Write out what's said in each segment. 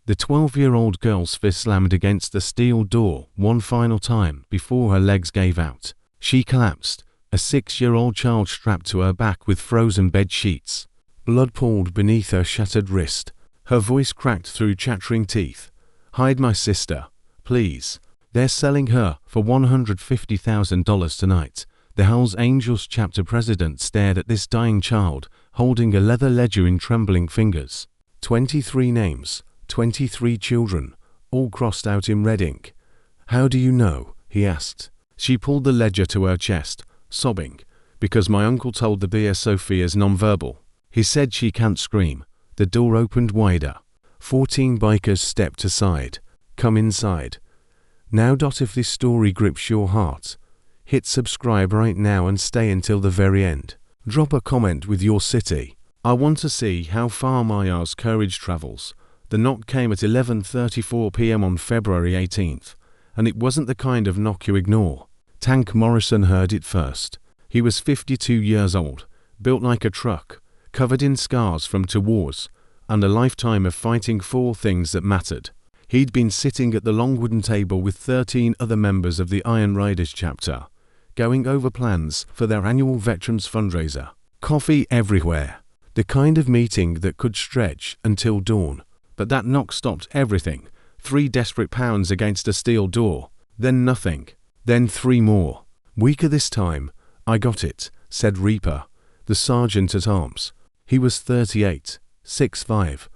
The 12-year-old girl's fist slammed against the steel door one final time before her legs gave out. She collapsed, a 6-year-old child strapped to her back with frozen bed sheets. Blood pooled beneath her shattered wrist. Her voice cracked through chattering teeth. "Hide my sister, please. They're selling her for $150,000 tonight." The Hells Angels chapter president stared at this dying child, holding a leather ledger in trembling fingers. 23 names, 23 children, all crossed out in red ink. "How do you know?" he asked. She pulled the ledger to her chest, sobbing, "Because my uncle told the beer Sophia's nonverbal. He said she can't scream." The door opened wider. 14 bikers stepped aside. "Come inside." Now. If this story grips your heart, hit subscribe right now and stay until the very end. Drop a comment with your city. I want to see how far Maya's courage travels. The knock came at 11:34 p.m. on February 18th, and it wasn't the kind of knock you ignore. Tank Morrison heard it first. He was 52 years old, built like a truck, covered in scars from 2 wars, and a lifetime of fighting for things that mattered. He'd been sitting at the long wooden table with 13 other members of the Iron Riders chapter, going over plans for their annual Veterans fundraiser. Coffee everywhere. The kind of meeting that could stretch until dawn. But that knock stopped everything. 3 desperate pounds against a steel door. Then nothing. Then 3 more. "Weaker this time. I got it," said Reaper, the sergeant at arms. He was 38, 6'5",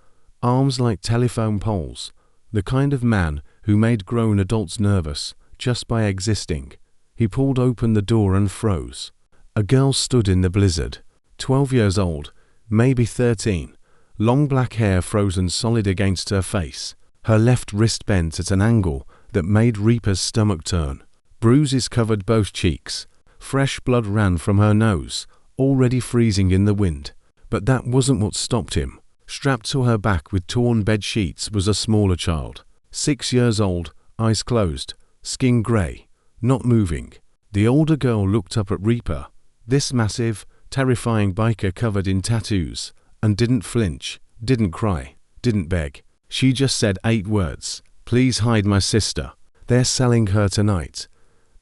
arms like telephone poles, the kind of man who made grown adults nervous just by existing. He pulled open the door and froze. A girl stood in the blizzard, 12 years old, maybe 13, long black hair frozen solid against her face, her left wrist bent at an angle that made Reaper's stomach turn. Bruises covered both cheeks. Fresh blood ran from her nose, already freezing in the wind. But that wasn't what stopped him. Strapped to her back with torn bed sheets was a smaller child, 6 years old, eyes closed, skin grey, not moving. The older girl looked up at Reaper, this massive, terrifying biker covered in tattoos, and didn't flinch, didn't cry, didn't beg. She just said 8 words, "Please hide my sister. They're selling her tonight."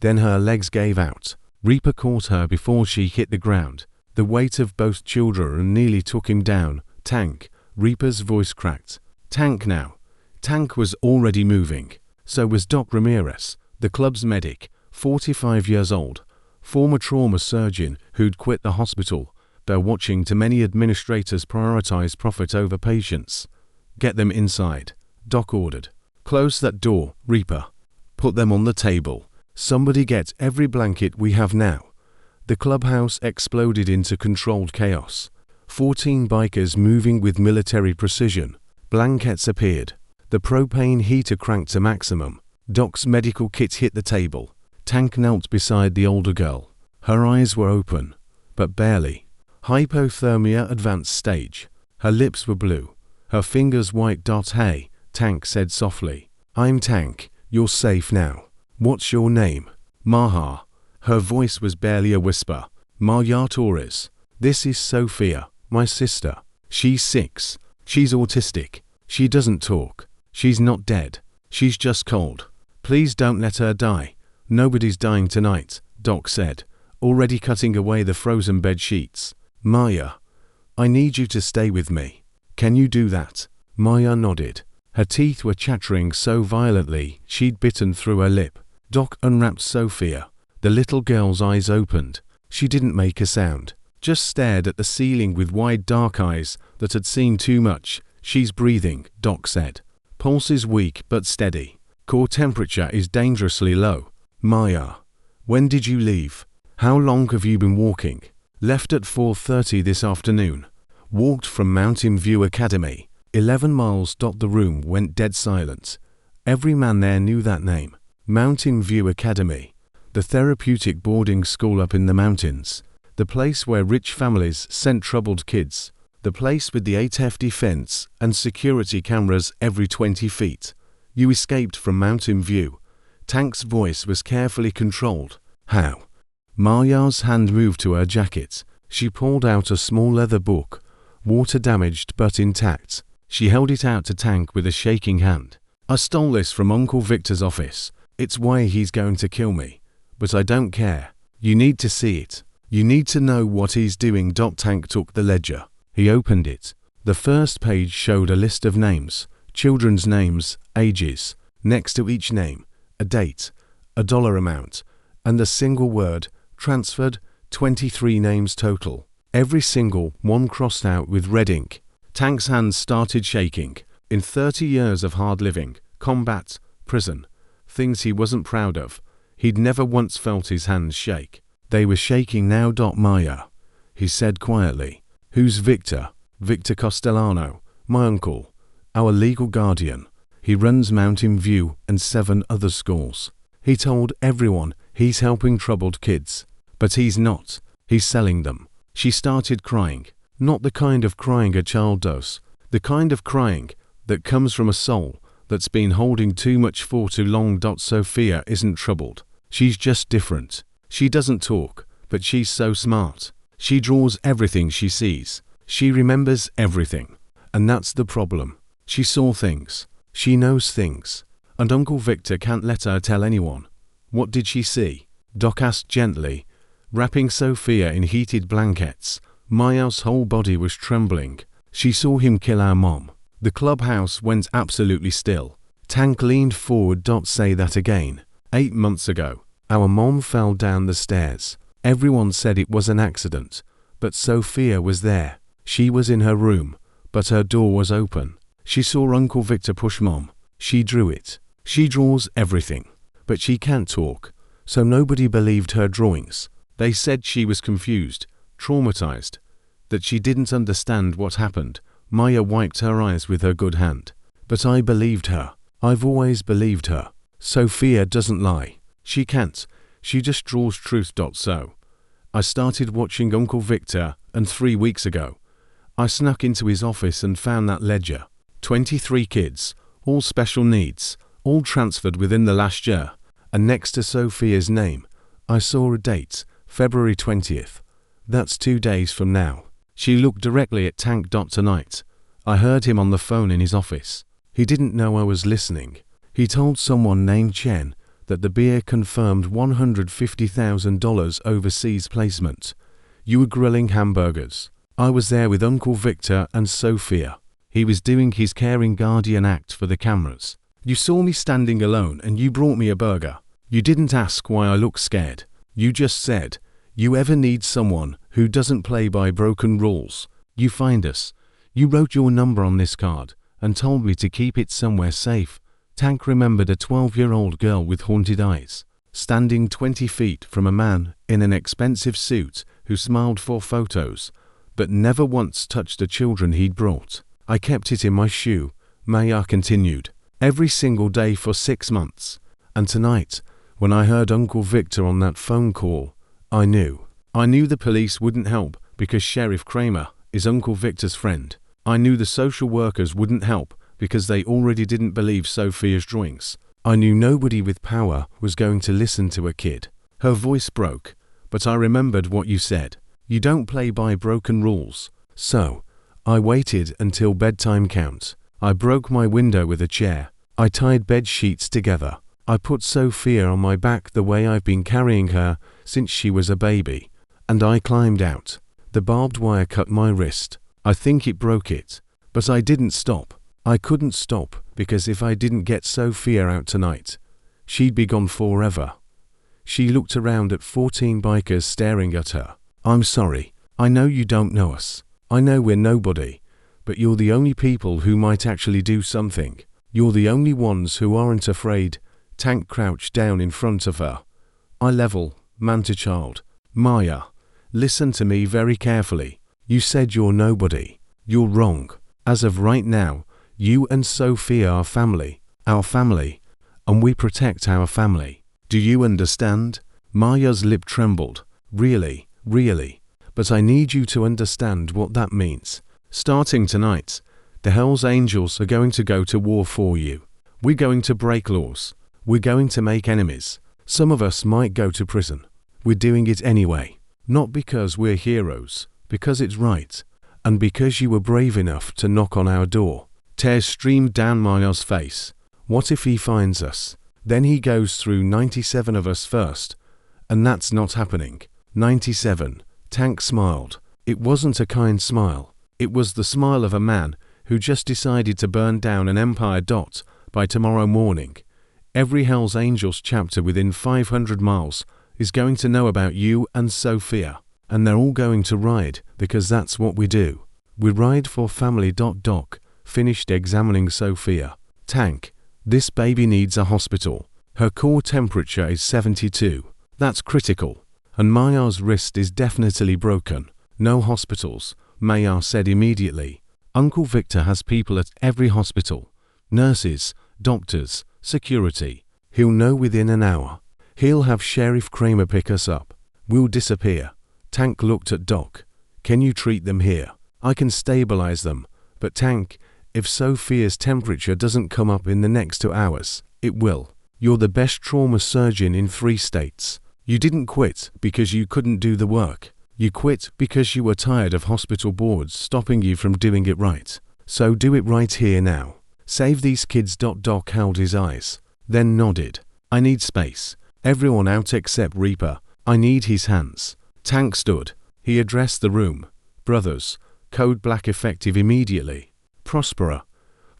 Then her legs gave out. Reaper caught her before she hit the ground. The weight of both children nearly took him down. "Tank," Reaper's voice cracked. "Tank now." Tank was already moving. So was Doc Ramirez, the club's medic, 45 years old, former trauma surgeon who'd quit the hospital, though watching too many administrators prioritize profit over patients. "Get them inside," Doc ordered. "Close that door, Reaper. Put them on the table. Somebody get every blanket we have now." The clubhouse exploded into controlled chaos. 14 bikers moving with military precision. Blankets appeared. The propane heater cranked to maximum. Doc's medical kit hit the table. Tank knelt beside the older girl. Her eyes were open, but barely. Hypothermia advanced stage. Her lips were blue. Her fingers white. "Hey," Tank said softly. "I'm Tank. You're safe now. What's your name?" "Maha." Her voice was barely a whisper. "Maya Torres. This is Sophia, my sister. She's 6. She's autistic. She doesn't talk. She's not dead. She's just cold. Please don't let her die. Nobody's dying tonight," Doc said, already cutting away the frozen bed sheets. "Maya, I need you to stay with me. Can you do that?" Maya nodded. Her teeth were chattering so violently she'd bitten through her lip. Doc unwrapped Sophia. The little girl's eyes opened. She didn't make a sound, just stared at the ceiling with wide dark eyes that had seen too much. "She's breathing," Doc said. "Pulse is weak but steady. Core temperature is dangerously low." "Maya, when did you leave? How long have you been walking?" "Left at 4:30 this afternoon. Walked from Mountain View Academy. 11 miles." The room went dead silent. Every man there knew that name. Mountain View Academy. The therapeutic boarding school up in the mountains. The place where rich families sent troubled kids. The place with the 8 hefty fence and security cameras every 20 feet. "You escaped from Mountain View." Tank's voice was carefully controlled. "How?" Maya's hand moved to her jacket. She pulled out a small leather book, water damaged but intact. She held it out to Tank with a shaking hand. I stole this from Uncle Victor's office. It's why he's going to kill me. But I don't care. You need to see it. You need to know what he's doing. Tank took the ledger. He opened it. The first page showed a list of names, children's names, ages, next to each name, a date, a dollar amount, and a single word, transferred, 23 names total. Every single one crossed out with red ink. Tank's hands started shaking. In 30 years of hard living, combat, prison, things he wasn't proud of, he'd never once felt his hands shake. They were shaking now. Maya, he said quietly. Who's Victor? Victor Castellano, my uncle, our legal guardian. He runs Mountain View and 7 other schools. He told everyone he's helping troubled kids. But he's not. He's selling them. She started crying. Not the kind of crying a child does. The kind of crying that comes from a soul that's been holding too much for too long. Sophia isn't troubled. She's just different. She doesn't talk, but she's so smart. She draws everything she sees. She remembers everything. And that's the problem. She saw things. She knows things. And Uncle Victor can't let her tell anyone. What did she see? Doc asked gently, wrapping Sophia in heated blankets. Maya's whole body was trembling. She saw him kill our mom. The clubhouse went absolutely still. Tank leaned forward. Say that again. 8 months ago, our mom fell down the stairs. Everyone said it was an accident, but Sophia was there. She was in her room, but her door was open. She saw Uncle Victor push Mom. She drew it. She draws everything, but she can't talk, so nobody believed her drawings. They said she was confused, traumatized, that she didn't understand what happened. Maya wiped her eyes with her good hand. But I believed her. I've always believed her. Sophia doesn't lie. She can't. She just draws truth. So I started watching Uncle Victor, and 3 weeks ago, I snuck into his office and found that ledger. 23 kids, all special needs, all transferred within the last year, and next to Sophia's name, I saw a date, February 20th. That's 2 days from now. She looked directly at Tank. Tonight, I heard him on the phone in his office. He didn't know I was listening. He told someone named Chen that the beer confirmed $150,000 overseas placement. You were grilling hamburgers. I was there with Uncle Victor and Sophia. He was doing his caring guardian act for the cameras. You saw me standing alone and you brought me a burger. You didn't ask why I looked scared. You just said, you ever need someone who doesn't play by broken rules, you find us. You wrote your number on this card and told me to keep it somewhere safe. Tank remembered a 12-year-old girl with haunted eyes, standing 20 feet from a man in an expensive suit who smiled for photos, but never once touched the children he'd brought. I kept it in my shoe, Maya continued, every single day for 6 months. And tonight, when I heard Uncle Victor on that phone call, I knew. I knew the police wouldn't help because Sheriff Kramer is Uncle Victor's friend. I knew the social workers wouldn't help because they already didn't believe Sophia's drawings. I knew nobody with power was going to listen to a kid. Her voice broke, but I remembered what you said. You don't play by broken rules. So, I waited until bedtime count. I broke my window with a chair. I tied bed sheets together. I put Sophia on my back the way I've been carrying her since she was a baby. And I climbed out. The barbed wire cut my wrist. I think it broke it. But I didn't stop. I couldn't stop because if I didn't get Sophia out tonight, she'd be gone forever. She looked around at 14 bikers staring at her. I'm sorry. I know you don't know us. I know we're nobody. But you're the only people who might actually do something. You're the only ones who aren't afraid. Tank crouched down in front of her. Eye level, man to child. Maya, listen to me very carefully. You said you're nobody. You're wrong. As of right now, you and Sophia are family. Our family. And we protect our family. Do you understand? Maya's lip trembled. Really, really. But I need you to understand what that means. Starting tonight, the Hell's Angels are going to go to war for you. We're going to break laws. We're going to make enemies. Some of us might go to prison. We're doing it anyway. Not because we're heroes, because it's right. And because you were brave enough to knock on our door. Tears streamed down Maya's face. What if he finds us? Then he goes through 97 of us first. And that's not happening. 97. Tank smiled. It wasn't a kind smile. It was the smile of a man who just decided to burn down an empire. By tomorrow morning, every Hell's Angels chapter within 500 miles is going to know about you and Sophia. And they're all going to ride, because that's what we do. We ride for family. Doc finished examining Sophia. Tank, this baby needs a hospital. Her core temperature is 72. That's critical. And Maya's wrist is definitely broken. No hospitals, Maya said immediately. Uncle Victor has people at every hospital. Nurses, doctors, security. He'll know within an hour. He'll have Sheriff Kramer pick us up. We'll disappear. Tank looked at Doc. Can you treat them here? I can stabilize them. But Tank, if Sophia's temperature doesn't come up in the next 2 hours, it will. You're the best trauma surgeon in 3 states. You didn't quit because you couldn't do the work. You quit because you were tired of hospital boards stopping you from doing it right. So do it right here now. Save these kids. Doc held his eyes, then nodded. I need space. Everyone out except Reaper. I need his hands. Tank stood. He addressed the room. Brothers, code black effective immediately. Prospera,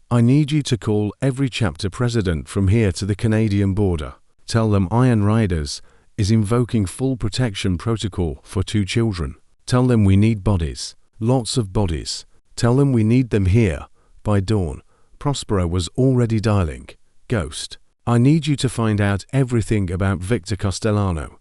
I need you to call every chapter president from here to the Canadian border. Tell them Iron Riders is invoking full protection protocol for 2 children. Tell them we need bodies. Lots of bodies. Tell them we need them here. By dawn, Prospera was already dialing. Ghost, I need you to find out everything about Victor Castellano.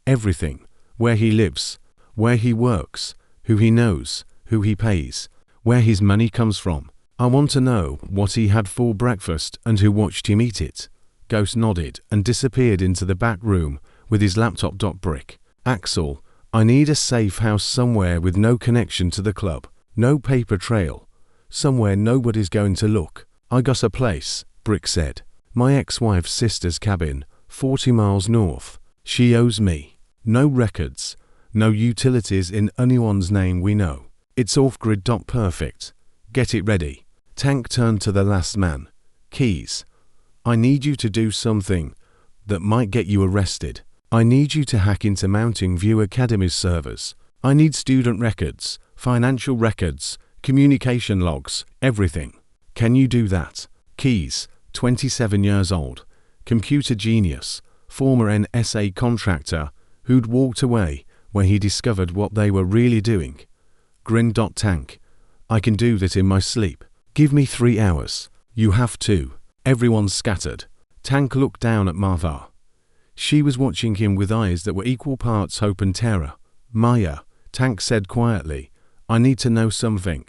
Everything. Where he lives. Where he works. Who he knows. Who he pays. Where his money comes from. I want to know what he had for breakfast and who watched him eat it. Ghost nodded and disappeared into the back room with his laptop. Brick. Axel, I need a safe house somewhere with no connection to the club. No paper trail. Somewhere nobody's going to look. I got a place, Brick said. My ex-wife's sister's cabin, 40 miles north. She owes me. No records. No utilities in anyone's name we know. It's off-grid. Perfect. Get it ready. Tank turned to the last man. Keys. I need you to do something that might get you arrested. I need you to hack into Mountain View Academy's servers. I need student records, financial records, communication logs, everything. Can you do that? Keys, 27 years old, computer genius, former NSA contractor who'd walked away when he discovered what they were really doing. Grin. Tank. I can do that in my sleep. Give me 3 hours. You have to. Everyone's scattered. Tank looked down at Martha. She was watching him with eyes that were equal parts hope and terror. Maya, Tank said quietly, I need to know something.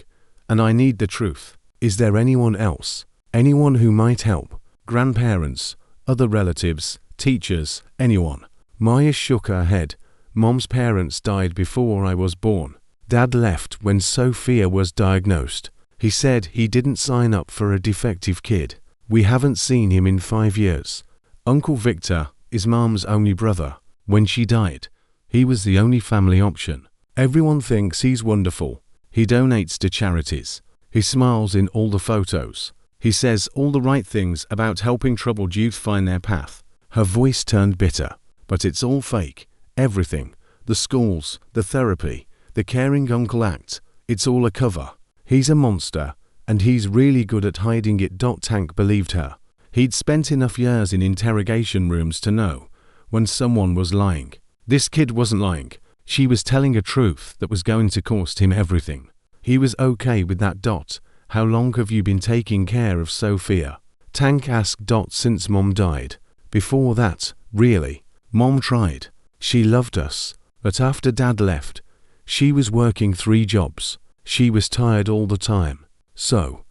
And I need the truth. Is there anyone else? Anyone who might help? Grandparents, other relatives, teachers, anyone? Maya shook her head. Mom's parents died before I was born. Dad left when Sophia was diagnosed. He said he didn't sign up for a defective kid. We haven't seen him in 5 years. Uncle Victor is Mom's only brother. When she died, he was the only family option. Everyone thinks he's wonderful. He donates to charities. He smiles in all the photos. He says all the right things about helping troubled youth find their path. Her voice turned bitter. But it's all fake. Everything. The schools, the therapy, the caring uncle act. It's all a cover. He's a monster, and he's really good at hiding it. Tank believed her. He'd spent enough years in interrogation rooms to know when someone was lying. This kid wasn't lying. She was telling a truth that was going to cost him everything. He was okay with that. How long have you been taking care of Sophia? Tank asked. Since Mom died. Before that, really. Mom tried. She loved us. But after Dad left, she was working 3 jobs. She was tired all the time. So,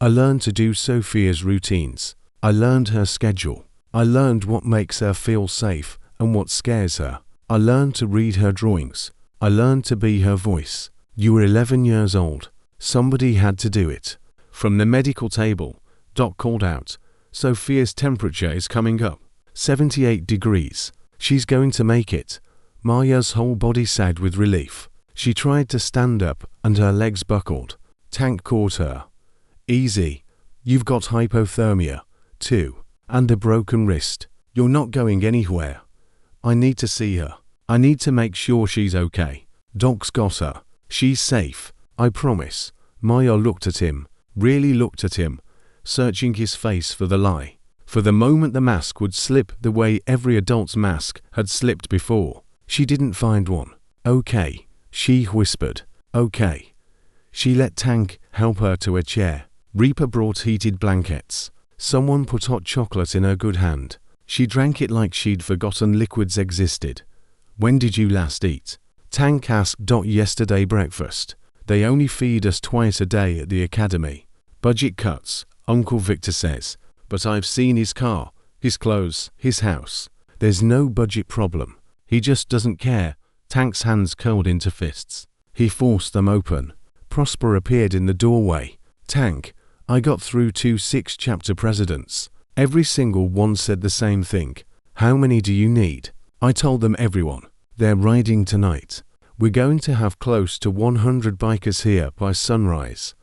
I learned to do Sophia's routines. I learned her schedule. I learned what makes her feel safe and what scares her. I learned to read her drawings. I learned to be her voice. You were 11 years old. Somebody had to do it. From the medical table, Doc called out, Sophia's temperature is coming up. 78 degrees. She's going to make it. Maya's whole body sagged with relief. She tried to stand up and her legs buckled. Tank caught her. Easy. You've got hypothermia, too, and a broken wrist. You're not going anywhere. I need to see her. I need to make sure she's okay. Doc's got her. She's safe, I promise. Maya looked at him, really looked at him, searching his face for the lie. For the moment the mask would slip the way every adult's mask had slipped before. She didn't find one. Okay, she whispered. Okay. She let Tank help her to a chair. Reaper brought heated blankets. Someone put hot chocolate in her good hand. She drank it like she'd forgotten liquids existed. When did you last eat? Tank asked. Yesterday breakfast. They only feed us twice a day at the academy. Budget cuts, Uncle Victor says. But I've seen his car, his clothes, his house. There's no budget problem. He just doesn't care. Tank's hands curled into fists. He forced them open. Prosper appeared in the doorway. Tank, I got through 2 6-chapter presidents. Every single one said the same thing. How many do you need? I told them everyone. They're riding tonight. We're going to have close to 100 bikers here by sunrise.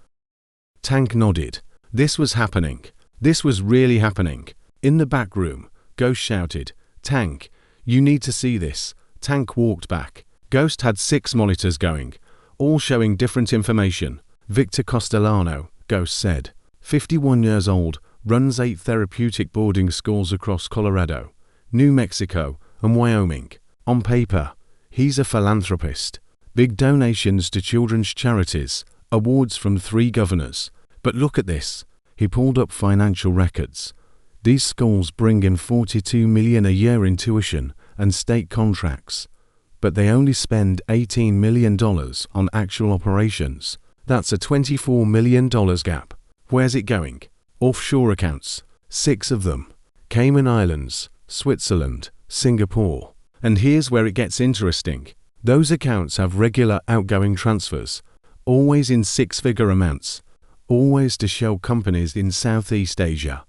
Tank nodded. This was happening. This was really happening. In the back room, Ghost shouted, Tank, you need to see this. Tank walked back. Ghost had 6 monitors going, all showing different information. Victor Castellano, Ghost said, 51 years old, runs 8 therapeutic boarding schools across Colorado, New Mexico, and Wyoming. On paper, he's a philanthropist. Big donations to children's charities, awards from 3 governors. But look at this. He pulled up financial records. These schools bring in $42 million a year in tuition and state contracts. But they only spend $18 million on actual operations. That's a $24 million gap. Where's it going? Offshore accounts. 6 of them. Cayman Islands, Switzerland, Singapore. And here's where it gets interesting. Those accounts have regular outgoing transfers, always in 6-figure amounts, always to shell companies in Southeast Asia,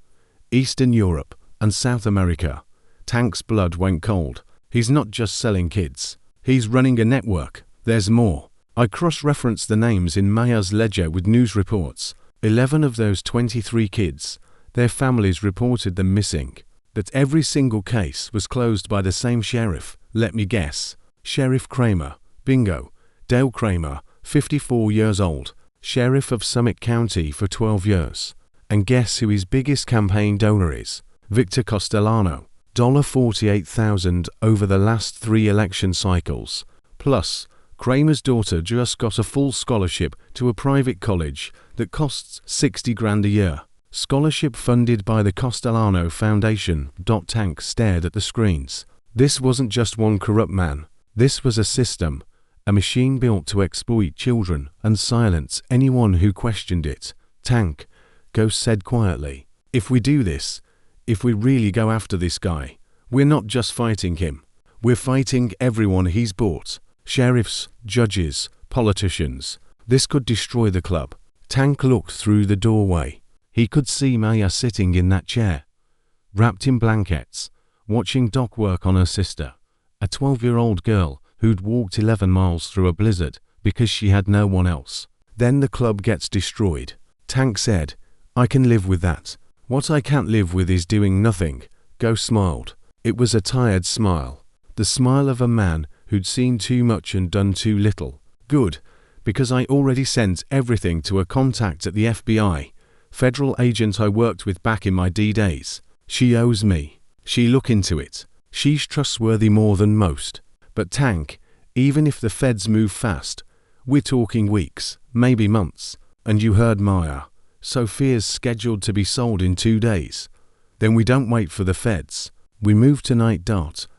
Eastern Europe, and South America. Tank's blood went cold. He's not just selling kids. He's running a network. There's more. I cross-referenced the names in Maya's ledger with news reports. 11 of those 23 kids, their families reported them missing. That every single case was closed by the same sheriff. Let me guess. Sheriff Kramer. Bingo. Dale Kramer, 54 years old. Sheriff of Summit County for 12 years. And guess who his biggest campaign donor is? Victor Castellano. $48,000 over the last 3 election cycles. Plus, Kramer's daughter just got a full scholarship to a private college that costs $60,000 a year. Scholarship funded by the Castellano Foundation. Tank stared at the screens. This wasn't just one corrupt man. This was a system. A machine built to exploit children and silence anyone who questioned it. Tank, Ghost said quietly. If we do this, if we really go after this guy, we're not just fighting him. We're fighting everyone he's bought. Sheriffs, judges, politicians. This could destroy the club. Tank looked through the doorway. He could see Maya sitting in that chair, wrapped in blankets, watching Doc work on her sister, a 12-year-old girl who'd walked 11 miles through a blizzard because she had no one else. Then the club gets destroyed. Tank said, I can live with that. What I can't live with is doing nothing. Ghost smiled. It was a tired smile. The smile of a man who'd seen too much and done too little. Good, because I already sent everything to a contact at the FBI, federal agent I worked with back in my D days. She owes me. She look into it. She's trustworthy more than most. But Tank, even if the feds move fast, we're talking weeks, maybe months. And you heard Maya. Sophia's scheduled to be sold in 2 days. Then we don't wait for the feds. We move tonight.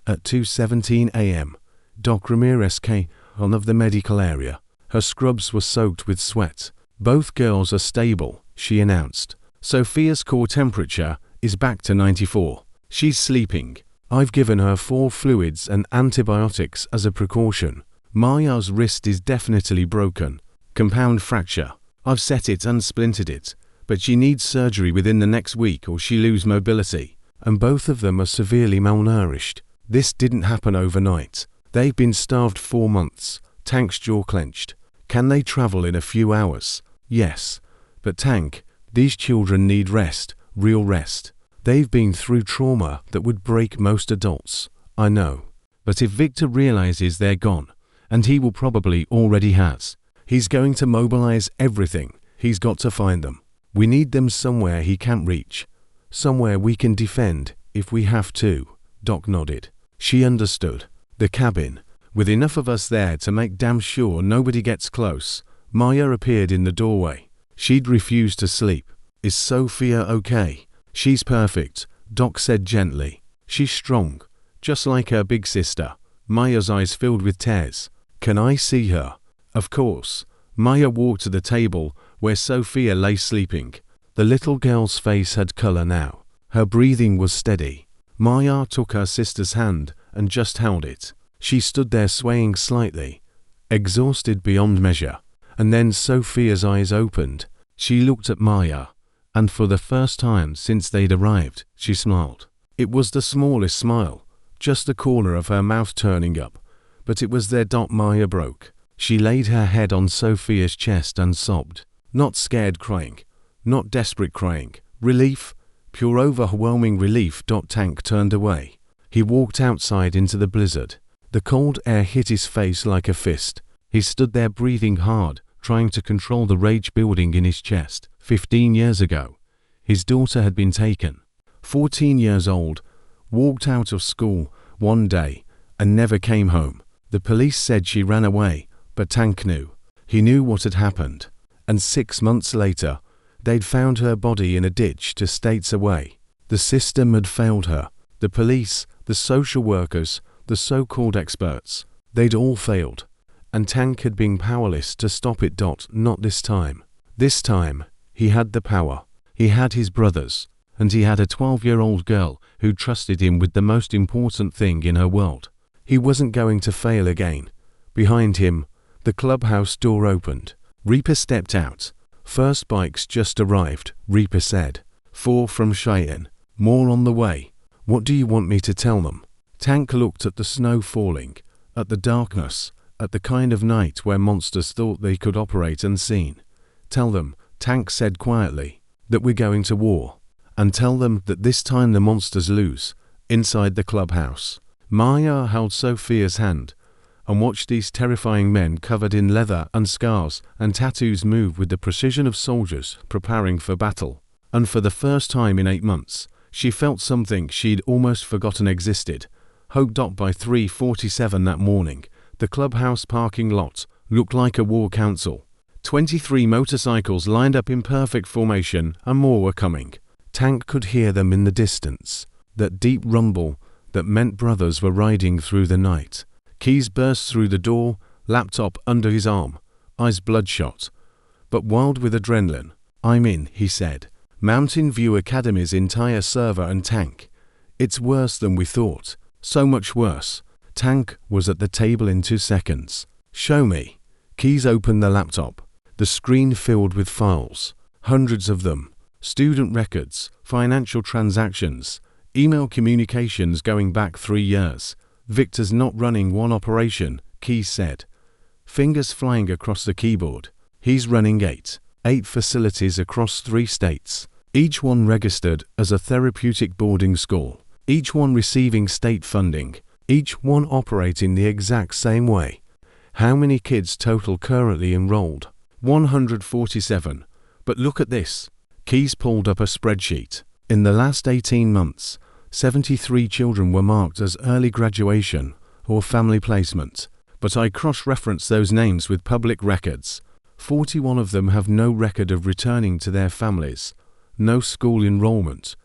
At 2:17 a.m. Doc Ramirez came on of the medical area. Her scrubs were soaked with sweat. Both girls are stable, she announced. Sophia's core temperature is back to 94. She's sleeping. I've given her 4 fluids and antibiotics as a precaution. Maya's wrist is definitely broken. Compound fracture. I've set it and splintered it. But she needs surgery within the next week or she lose mobility. And both of them are severely malnourished. This didn't happen overnight. They've been starved 4 months. Tank's jaw clenched. Can they travel in a few hours? Yes. But Tank, These children need rest, real rest. They've been through trauma that would break most adults. I know. But if Victor realizes they're gone, and he will probably already has, he's going to mobilize everything. He's got to find them. We need them somewhere he can't reach. Somewhere we can defend, if we have to. Doc nodded. She understood. The cabin, with enough of us there to make damn sure nobody gets close. Maya appeared in the doorway. She'd refused to sleep. Is Sophia okay? She's perfect, Doc said gently. She's strong, just like her big sister. Maya's eyes filled with tears. Can I see her? Of course. Maya walked to the table where Sophia lay sleeping. The little girl's face had color now. Her breathing was steady. Maya took her sister's hand and just held it. She stood there swaying slightly, exhausted beyond measure. And then Sophia's eyes opened. She looked at Maya, and for the first time since they'd arrived, she smiled. It was the smallest smile, just the corner of her mouth turning up, but it was there. Maya broke. She laid her head on Sophia's chest and sobbed. Not scared crying, not desperate crying. Relief, pure overwhelming relief. Tank turned away. He walked outside into the blizzard. The cold air hit his face like a fist. He stood there breathing hard, trying to control the rage building in his chest. 15 years ago, his daughter had been taken. 14 years old, walked out of school one day and never came home. The police said she ran away, but Tank knew. He knew what had happened. And 6 months later, they'd found her body in a ditch 2 states away. The system had failed her. The police, the social workers, the so-called experts, they'd all failed. And Tank had been powerless to stop it. Not this time. This time, he had the power. He had his brothers, and he had a 12-year-old girl who trusted him with the most important thing in her world. He wasn't going to fail again. Behind him, the clubhouse door opened. Reaper stepped out. First bikes just arrived, Reaper said. 4 from Cheyenne. More on the way. What do you want me to tell them? Tank looked at the snow falling, at the darkness, at the kind of night where monsters thought they could operate unseen. Tell them, Tank said quietly, that we're going to war. And tell them that this time the monsters lose. Inside the clubhouse, Maya held Sophia's hand and watched these terrifying men covered in leather and scars and tattoos move with the precision of soldiers preparing for battle. And for the first time in 8 months, she felt something she'd almost forgotten existed. Hope. By 3:47 that morning, the clubhouse parking lot looked like a war council. 23 motorcycles lined up in perfect formation, and more were coming. Tank could hear them in the distance. That deep rumble that meant brothers were riding through the night. Keys burst through the door, laptop under his arm, eyes bloodshot, but wild with adrenaline. I'm in, he said. Mountain View Academy's entire server and Tank. It's worse than we thought. So much worse. Tank was at the table in 2 seconds. Show me. Keys opened the laptop. The screen filled with files. Hundreds of them. Student records, financial transactions, email communications going back 3 years. Victor's not running one operation, Keys said. Fingers flying across the keyboard. He's running 8 facilities across 3 states. Each one registered as a therapeutic boarding school. Each one receiving state funding. Each one operating the exact same way. How many kids total currently enrolled? 147. But look at this. Keys pulled up a spreadsheet. In the last 18 months, 73 children were marked as early graduation or family placement. But I cross-referenced those names with public records. 41 of them have no record of returning to their families. No school enrollment.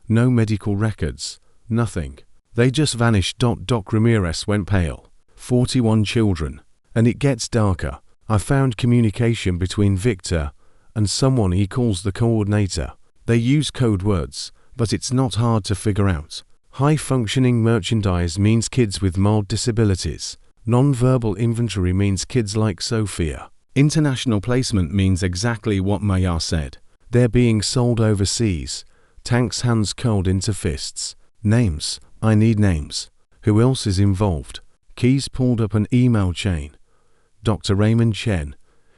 No medical records. Nothing. They just vanished. Doc Ramirez went pale. 41 children. And it gets darker. I found communication between Victor and someone he calls the coordinator. They use code words, but it's not hard to figure out. High-functioning merchandise means kids with mild disabilities. Non-verbal inventory means kids like Sophia. International placement means exactly what Maya said. They're being sold overseas. Tank's hands curled into fists. Names. I need names. Who else is involved? Keys pulled up an email chain. Dr. Raymond Chen.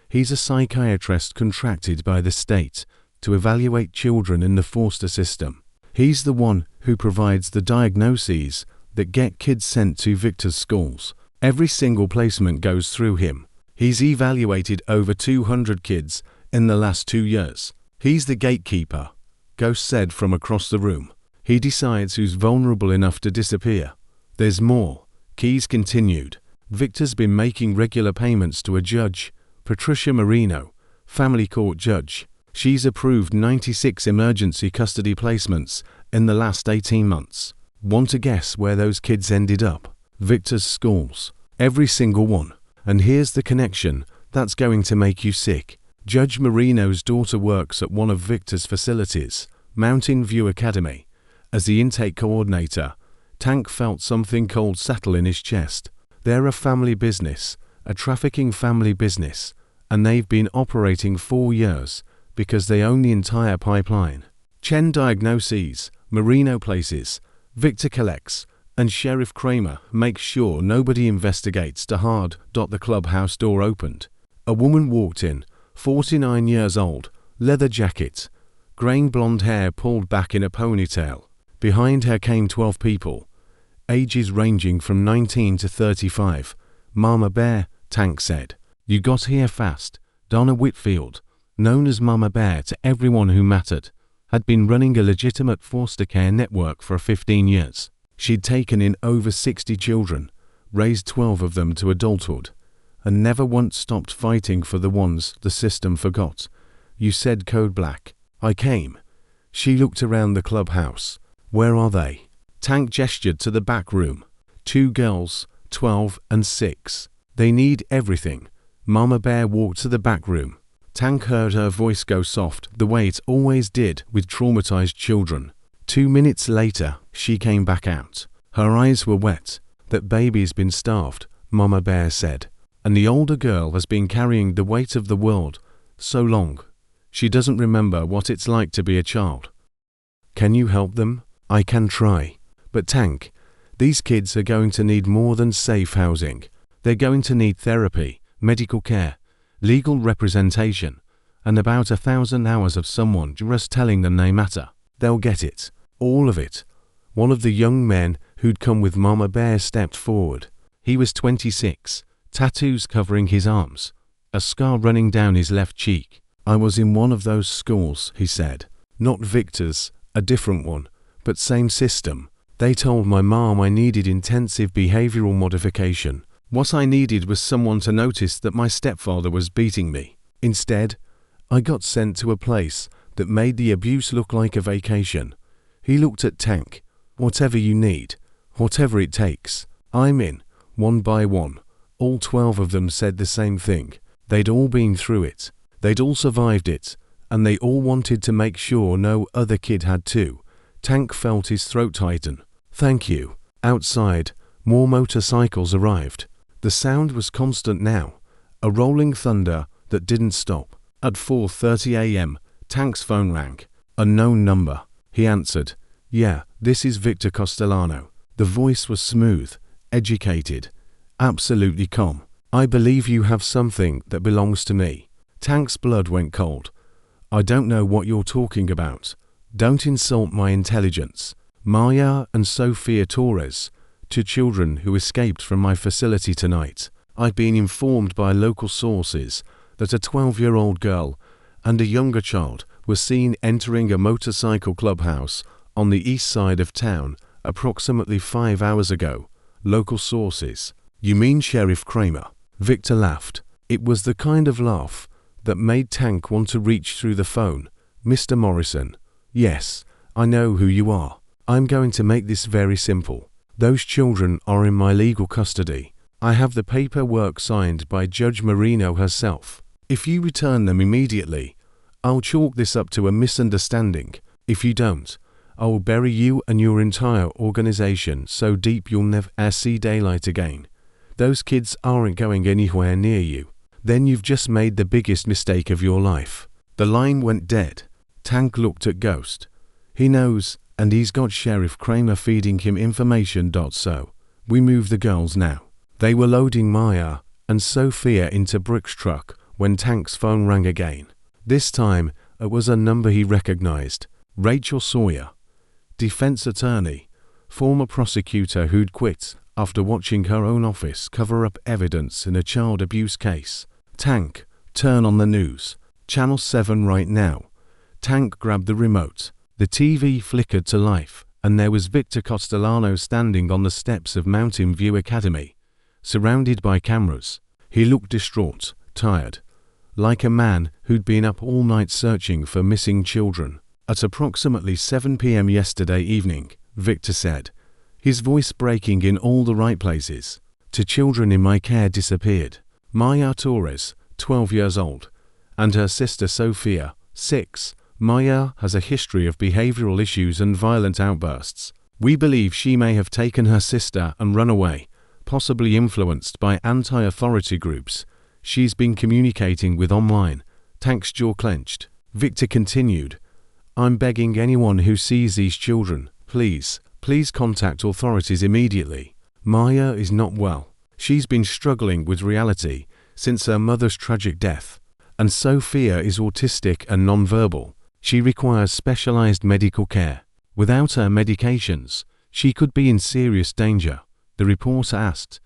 He's a psychiatrist contracted by the state to evaluate children in the foster system. He's the one who provides the diagnoses that get kids sent to Victor's schools. Every single placement goes through him. He's evaluated over 200 kids in the last 2 years. He's the gatekeeper, Ghost said from across the room. He decides who's vulnerable enough to disappear. There's more, Keyes continued. Victor's been making regular payments to a judge, Patricia Marino, family court judge. She's approved 96 emergency custody placements in the last 18 months. Want to guess where those kids ended up? Victor's schools. Every single one. And here's the connection that's going to make you sick. Judge Marino's daughter works at one of Victor's facilities, Mountain View Academy. As the intake coordinator, Tank felt something cold settle in his chest. They're a family business, a trafficking family business, and they've been operating 4 years because they own the entire pipeline. Chen diagnoses, Marino places, Victor collects, and Sheriff Kramer makes sure nobody investigates to hard. The clubhouse door opened. A woman walked in, 49 years old, leather jacket, graying blonde hair pulled back in a ponytail. Behind her came 12 people, ages ranging from 19 to 35. Mama Bear, Tank said. You got here fast. Donna Whitfield, known as Mama Bear to everyone who mattered, had been running a legitimate foster care network for 15 years. She'd taken in over 60 children, raised 12 of them to adulthood, and never once stopped fighting for the ones the system forgot. You said code black. I came. She looked around the clubhouse. Where are they? Tank gestured to the back room. 2 girls, 12 and 6. They need everything. Mama Bear walked to the back room. Tank heard her voice go soft, the way it always did with traumatized children. 2 minutes later, she came back out. Her eyes were wet. That baby's been starved, Mama Bear said. And the older girl has been carrying the weight of the world so long. She doesn't remember what it's like to be a child. Can you help them? I can try. But Tank, these kids are going to need more than safe housing. They're going to need therapy, medical care, legal representation, and about 1,000 hours of someone just telling them they matter. They'll get it. All of it. One of the young men who'd come with Mama Bear stepped forward. He was 26, tattoos covering his arms, a scar running down his left cheek. I was in one of those schools, he said. Not Victor's, a different one, but same system. They told my mom I needed intensive behavioral modification. What I needed was someone to notice that my stepfather was beating me. Instead, I got sent to a place that made the abuse look like a vacation. He looked at Tank. Whatever you need, whatever it takes, I'm in. One by one, all 12 of them said the same thing. They'd all been through it. They'd all survived it, and they all wanted to make sure no other kid had too. Tank felt his throat tighten. Thank you. Outside, more motorcycles arrived. The sound was constant now, a rolling thunder that didn't stop. At 4:30 a.m., Tank's phone rang. Unknown number. He answered. Yeah, this is Victor Castellano. The voice was smooth, educated, absolutely calm. I believe you have something that belongs to me. Tank's blood went cold. I don't know what you're talking about. Don't insult my intelligence. Maya and Sophia Torres, 2 children who escaped from my facility tonight. I've been informed by local sources that a 12-year-old girl and a younger child were seen entering a motorcycle clubhouse on the east side of town approximately 5 hours ago. Local sources. You mean Sheriff Kramer? Victor laughed. It was the kind of laugh that made Tank want to reach through the phone. Mr. Morrison. Yes, I know who you are. I'm going to make this very simple. Those children are in my legal custody. I have the paperwork signed by Judge Marino herself. If you return them immediately, I'll chalk this up to a misunderstanding. If you don't, I will bury you and your entire organization so deep you'll never see daylight again. Those kids aren't going anywhere near you. Then you've just made the biggest mistake of your life. The line went dead. Tank looked at Ghost. He knows, and he's got Sheriff Kramer feeding him information. So, we move the girls now. They were loading Maya and Sophia into Brick's truck when Tank's phone rang again. This time, It was a number he recognized. Rachel Sawyer, defense attorney, former prosecutor who'd quit after watching her own office cover up evidence in a child abuse case. Tank, turn on the news. Channel 7 right now. Tank grabbed the remote. The TV flickered to life, and there was Victor Castellano standing on the steps of Mountain View Academy, surrounded by cameras. He looked distraught, tired, like a man who'd been up all night searching for missing children. At approximately 7 p.m. yesterday evening, Victor said, his voice breaking in all the right places, 2 children in my care disappeared. Maya Torres, 12 years old, and her sister Sophia, 6. Maya has a history of behavioral issues and violent outbursts. We believe she may have taken her sister and run away, possibly influenced by anti-authority groups she's been communicating with online. Tank's jaw clenched. Victor continued, I'm begging anyone who sees these children, please contact authorities immediately. Maya is not well. She's been struggling with reality since her mother's tragic death. And Sophia is autistic and nonverbal. She requires specialized medical care. Without her medications, she could be in serious danger. The reporter asked,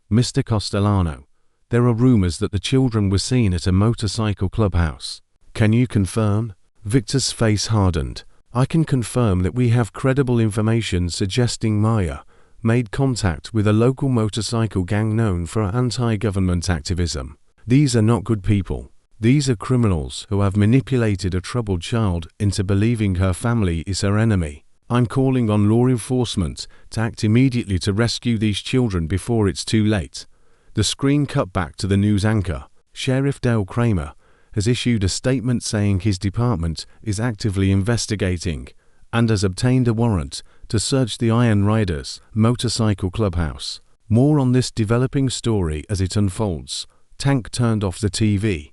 Mr. Castellano, there are rumors that the children were seen at a motorcycle clubhouse. Can you confirm? Victor's face hardened. I can confirm that we have credible information suggesting Maya made contact with a local motorcycle gang known for anti-government activism. These are not good people. These are criminals who have manipulated a troubled child into believing her family is her enemy. I'm calling on law enforcement to act immediately to rescue these children before it's too late. The screen cut back to the news anchor. Sheriff Dale Kramer has issued a statement saying his department is actively investigating and has obtained a warrant to search the Iron Riders motorcycle clubhouse. More on this developing story as it unfolds. Tank turned off the TV.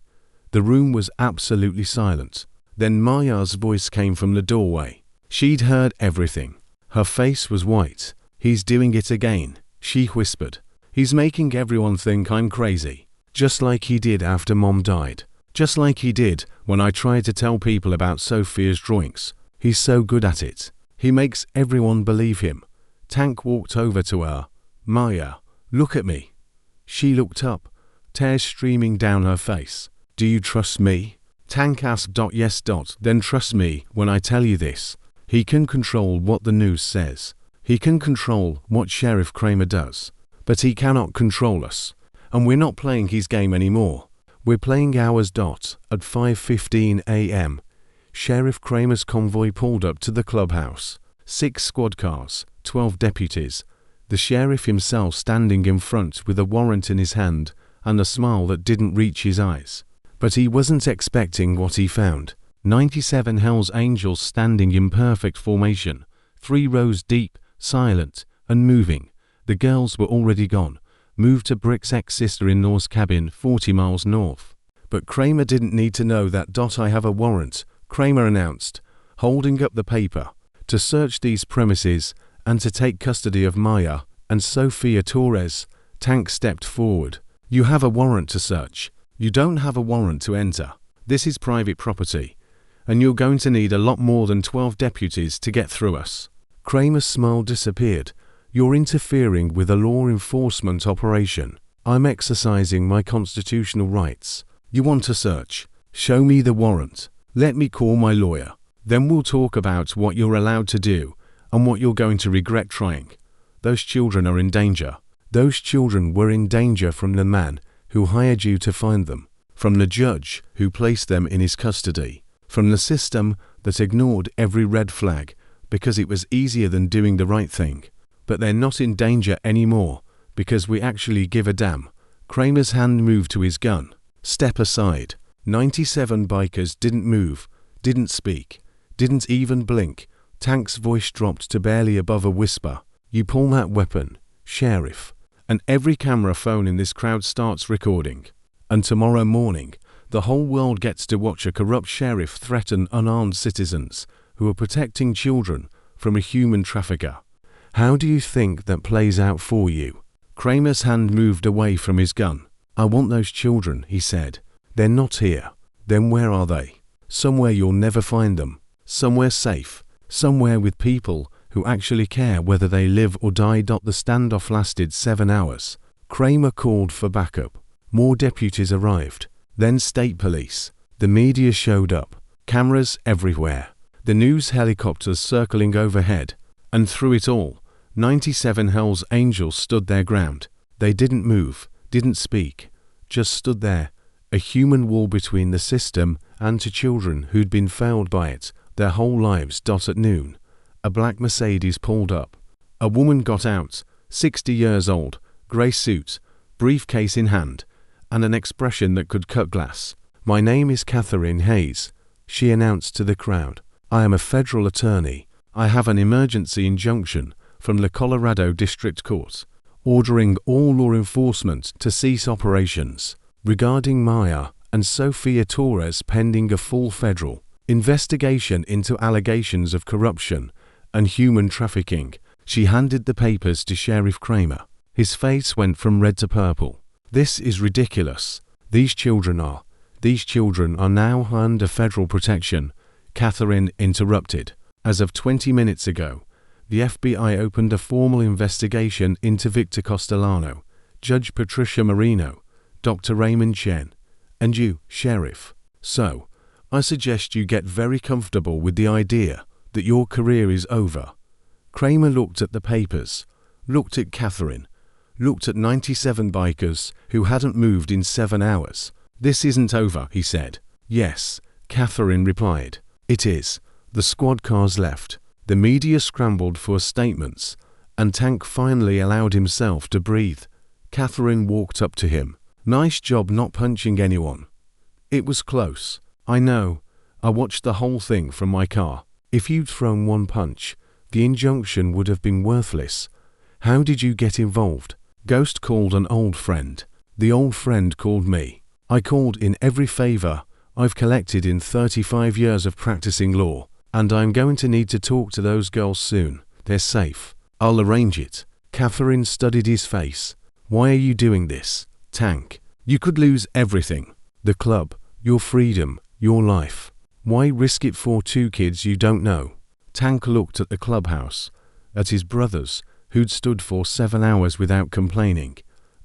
The room was absolutely silent. Then Maya's voice came from the doorway. She'd heard everything. Her face was white. He's doing it again, she whispered. He's making everyone think I'm crazy. Just like he did after Mom died. Just like he did when I tried to tell people about Sophia's drawings. He's so good at it. He makes everyone believe him. Tank walked over to her. Maya, look at me. She looked up, tears streaming down her face. Do you trust me? Tank asked. Yes. Then trust me when I tell you this. He can control what the news says. He can control what Sheriff Kramer does. But he cannot control us. And we're not playing his game anymore. We're playing ours. At 5:15 a.m., Sheriff Kramer's convoy pulled up to the clubhouse. 6 squad cars, 12 deputies. The sheriff himself standing in front with a warrant in his hand and a smile that didn't reach his eyes. But he wasn't expecting what he found. 97 Hell's Angels standing in perfect formation, 3 rows deep, silent, and moving. The girls were already gone, moved to Brick's ex-sister-in-law's cabin 40 miles north. But Kramer didn't need to know that. I have a warrant, Kramer announced, holding up the paper, to search these premises and to take custody of Maya and Sophia Torres. Tank stepped forward. You have a warrant to search. You don't have a warrant to enter. This is private property, and you're going to need a lot more than 12 deputies to get through us. Kramer's smile disappeared. You're interfering with a law enforcement operation. I'm exercising my constitutional rights. You want to search? Show me the warrant. Let me call my lawyer. Then we'll talk about what you're allowed to do and what you're going to regret trying. Those children are in danger. Those children were in danger from the man who hired you to find them, from the judge who placed them in his custody, from the system that ignored every red flag because it was easier than doing the right thing. But they're not in danger anymore because we actually give a damn. Kramer's hand moved to his gun. Step aside. 97 bikers didn't move, didn't speak, didn't even blink. Tank's voice dropped to barely above a whisper. You pull that weapon, Sheriff, and every camera phone in this crowd starts recording. And tomorrow morning, the whole world gets to watch a corrupt sheriff threaten unarmed citizens who are protecting children from a human trafficker. How do you think that plays out for you? Kramer's hand moved away from his gun. I want those children, he said. They're not here. Then where are they? somewhere you'll never find them, somewhere safe, somewhere with people who actually care whether they live or die. The standoff lasted 7 hours. Kramer called for backup. More deputies arrived. Then state police. The media showed up. Cameras everywhere. The news helicopters circling overhead. And through it all, 97 Hells Angels stood their ground. They didn't move, didn't speak, just stood there, a human wall between the system and to children who'd been failed by it their whole lives. At noon, a black Mercedes pulled up. A woman got out, 60 years old, grey suit, briefcase in hand, and an expression that could cut glass. "My name is Catherine Hayes," she announced to the crowd. "I am a federal attorney. I have an emergency injunction from the Colorado District Court, ordering all law enforcement to cease operations regarding Maya and Sophia Torres pending a full federal investigation into allegations of corruption and human trafficking." She handed the papers to Sheriff Kramer. His face went from red to purple. "This is ridiculous. These children are now under federal protection," Catherine interrupted. "As of 20 minutes ago, the FBI opened a formal investigation into Victor Castellano, Judge Patricia Marino, Dr. Raymond Chen, and you, Sheriff. So, I suggest you get very comfortable with the idea that your career is over." Kramer looked at the papers, looked at Catherine, looked at 97 bikers who hadn't moved in 7 hours. "This isn't over," he said. "Yes," Catherine replied. "It is." The squad cars left. The media scrambled for statements, and Tank finally allowed himself to breathe. Catherine walked up to him. "Nice job not punching anyone." "It was close. I know. I watched the whole thing from my car. If you'd thrown one punch, the injunction would have been worthless." "How did you get involved?" "Ghost called an old friend. The old friend called me. I called in every favor I've collected in 35 years of practicing law. And I'm going to need to talk to those girls soon. They're safe. I'll arrange it." Catherine studied his face. "Why are you doing this, Tank? You could lose everything. The club, your freedom, your life. Why risk it for 2 kids you don't know?" Tank looked at the clubhouse, at his brothers, who'd stood for 7 hours without complaining,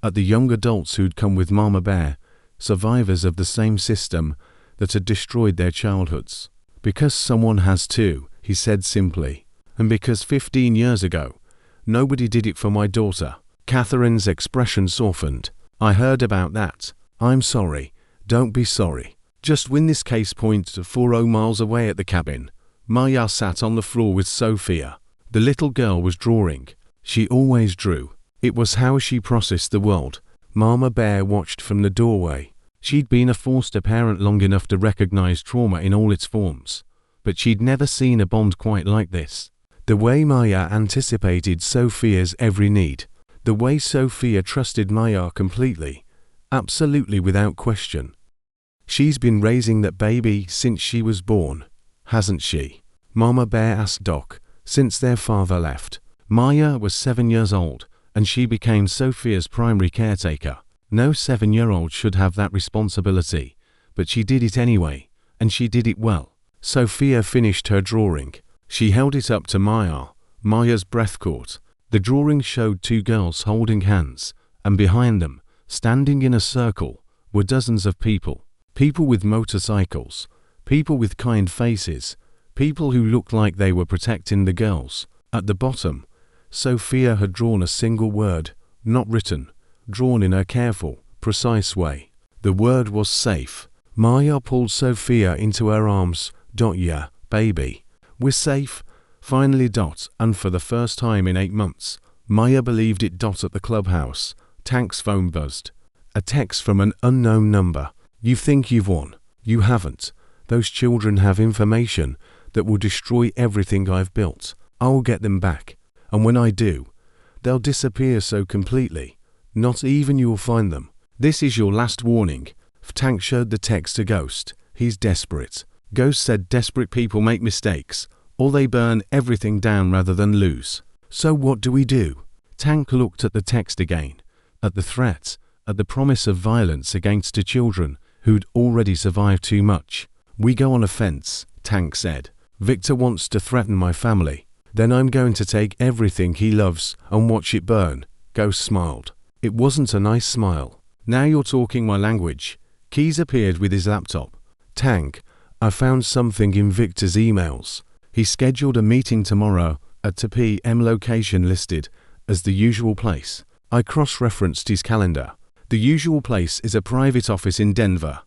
at the young adults who'd come with Mama Bear, survivors of the same system that had destroyed their childhoods. "Because someone has to," he said simply. "And because 15 years ago, nobody did it for my daughter." Catherine's expression softened. "I heard about that. I'm sorry. Don't be sorry. Just win this case." 40 miles away at the cabin, Maya sat on the floor with Sophia. The little girl was drawing. She always drew. It was how she processed the world. Mama Bear watched from the doorway. She'd been a foster parent long enough to recognize trauma in all its forms, but she'd never seen a bond quite like this. The way Maya anticipated Sophia's every need, the way Sophia trusted Maya completely, absolutely without question. "She's been raising that baby since she was born, hasn't she?" Mama Bear asked Doc. "Since their father left." Maya was 7 years old, and she became Sophia's primary caretaker. No 7-year-old should have that responsibility, but she did it anyway, and she did it well. Sophia finished her drawing. She held it up to Maya. Maya's breath caught. The drawing showed 2 girls holding hands, and behind them, standing in a circle, were dozens of people. People with motorcycles, people with kind faces, people who looked like they were protecting the girls. At the bottom, Sophia had drawn a single word, not written, drawn in a careful, precise way. The word was safe. Maya pulled Sophia into her arms. "Yeah, baby. We're safe." Finally, and for the first time in 8 months, Maya believed it. At the clubhouse, Tank's phone buzzed. A text from an unknown number. "You think you've won. You haven't. Those children have information that will destroy everything I've built. I'll get them back. And when I do, they'll disappear so completely. Not even you'll find them. This is your last warning." Tank showed the text to Ghost. "He's desperate." Ghost said desperate people make mistakes, or they burn everything down rather than lose. "So what do we do?" Tank looked at the text again, at the threat, at the promise of violence against the children who'd already survived too much. We go on a fence, Tank said. Victor wants to threaten my family. Then I'm going to take everything he loves and watch it burn. Ghost smiled. It wasn't a nice smile. Now you're talking my language. Keys appeared with his laptop. Tank, I found something in Victor's emails. He scheduled a meeting tomorrow at 2 p.m. location listed as the usual place. I cross-referenced his calendar. The usual place is a private office in Denver.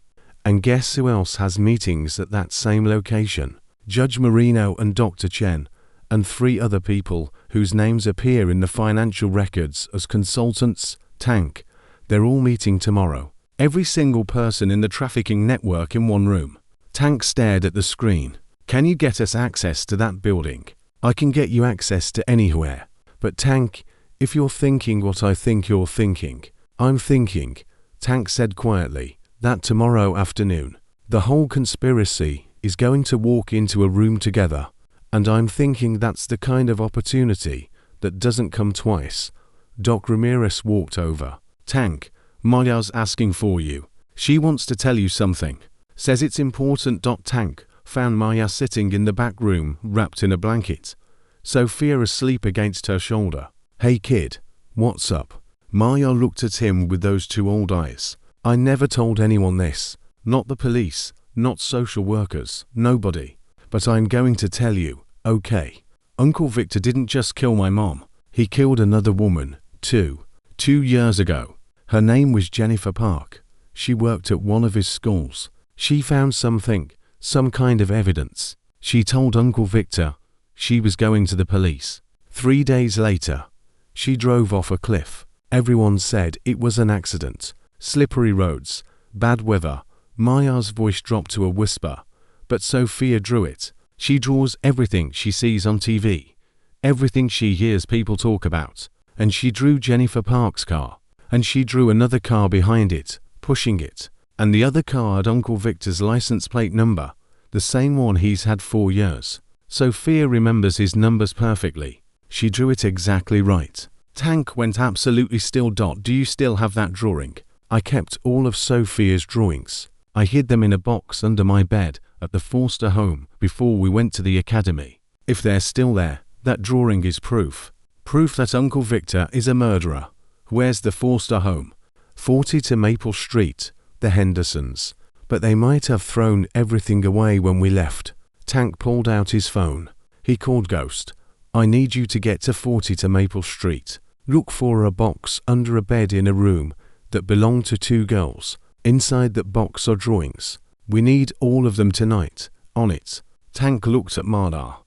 And guess who else has meetings at that same location? Judge Marino and Dr. Chen, and 3 other people whose names appear in the financial records as consultants. Tank, they're all meeting tomorrow. Every single person in the trafficking network in one room. Tank stared at the screen. Can you get us access to that building? I can get you access to anywhere. But Tank, if you're thinking what I think you're thinking, I'm thinking, Tank said quietly, that tomorrow afternoon, the whole conspiracy is going to walk into a room together. And I'm thinking that's the kind of opportunity that doesn't come twice. Doc Ramirez walked over. Tank, Maya's asking for you. She wants to tell you something. Says it's important. Tank found Maya sitting in the back room, wrapped in a blanket. Sophia asleep against her shoulder. Hey kid, what's up? Maya looked at him with those 2 old eyes. I never told anyone this. Not the police, not social workers, nobody. But I'm going to tell you, okay? Uncle Victor didn't just kill my mom. He killed another woman, too. 2 years ago. Her name was Jennifer Park. She worked at one of his schools. She found something, some kind of evidence. She told Uncle Victor she was going to the police. 3 days later, she drove off a cliff. Everyone said it was an accident. Slippery roads, bad weather. Maya's voice dropped to a whisper. But Sophia drew it. She draws everything she sees on TV, everything she hears people talk about. And she drew Jennifer Park's car. And she drew another car behind it, pushing it. And the other car had Uncle Victor's license plate number, the same one he's had 4 years. Sophia remembers his numbers perfectly. She drew it exactly right. Tank went absolutely still. Do you still have that drawing? I kept all of Sophia's drawings. I hid them in a box under my bed at the Forster home before we went to the academy. If they're still there, that drawing is proof. Proof that Uncle Victor is a murderer. Where's the Forster home? 42 Maple Street, the Hendersons. But they might have thrown everything away when we left. Tank pulled out his phone. He called Ghost. I need you to get to 42 Maple Street. Look for a box under a bed in a room that belonged to 2 girls. Inside that box are drawings. We need all of them tonight. On it. Tank looked at Mardar.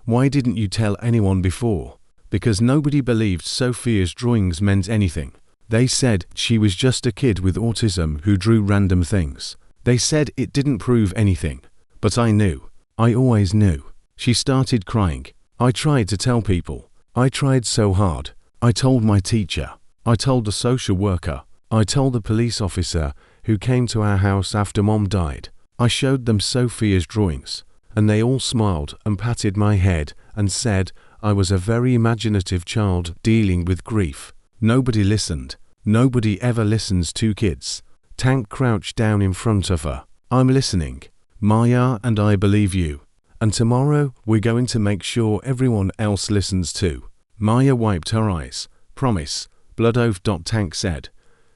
Why didn't you tell anyone before? Because nobody believed Sophia's drawings meant anything. They said she was just a kid with autism who drew random things. They said it didn't prove anything. But I knew. I always knew. She started crying. I tried to tell people. I tried so hard. I told my teacher. I told the social worker. I told the police officer who came to our house after Mom died. I showed them Sophia's drawings, and they all smiled and patted my head and said I was a very imaginative child dealing with grief. Nobody listened. Nobody ever listens to kids. Tank crouched down in front of her. I'm listening. Maya and I believe you. And tomorrow we're going to make sure everyone else listens too. Maya wiped her eyes. Promise. Blood oath. Tank said.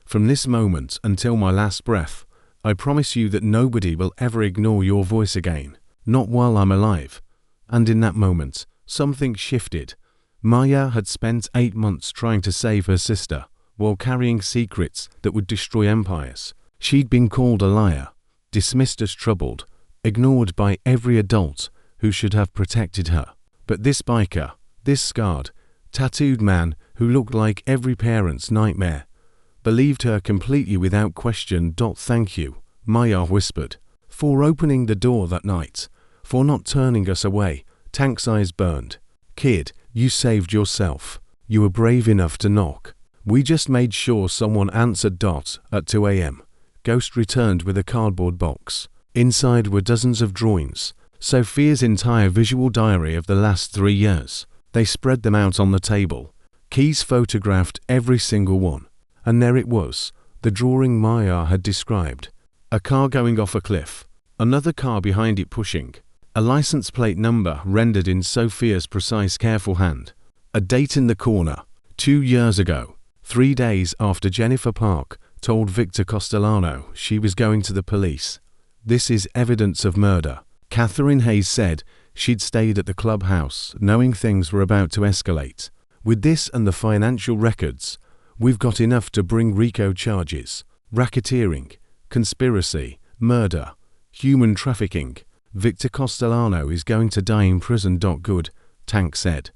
From this moment until my last breath, I promise you that nobody will ever ignore your voice again. Not while I'm alive. And in that moment, something shifted. Maya had spent 8 months trying to save her sister, while carrying secrets that would destroy empires. She'd been called a liar, dismissed as troubled, ignored by every adult who should have protected her. But this biker, this scarred, tattooed man who looked like every parent's nightmare, believed her completely without question. Thank you, Maya whispered, for opening the door that night, for not turning us away. Tank's eyes burned. Kid, you saved yourself. You were brave enough to knock. We just made sure someone answered. At 2 a.m., Ghost returned with a cardboard box. Inside were dozens of drawings, Sophia's entire visual diary of the last 3 years. They spread them out on the table. Keys photographed every single one. And there it was, the drawing Maya had described. A car going off a cliff. Another car behind it pushing. A license plate number rendered in Sophia's precise, careful hand. A date in the corner. 2 years ago. 3 days after Jennifer Park told Victor Castellano she was going to the police. This is evidence of murder. Catherine Hayes said she'd stayed at the clubhouse knowing things were about to escalate. With this and the financial records, we've got enough to bring RICO charges. Racketeering, conspiracy, murder, human trafficking. Victor Castellano is going to die in prison. Good, Tank said.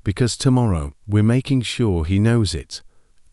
Because tomorrow, we're making sure he knows it.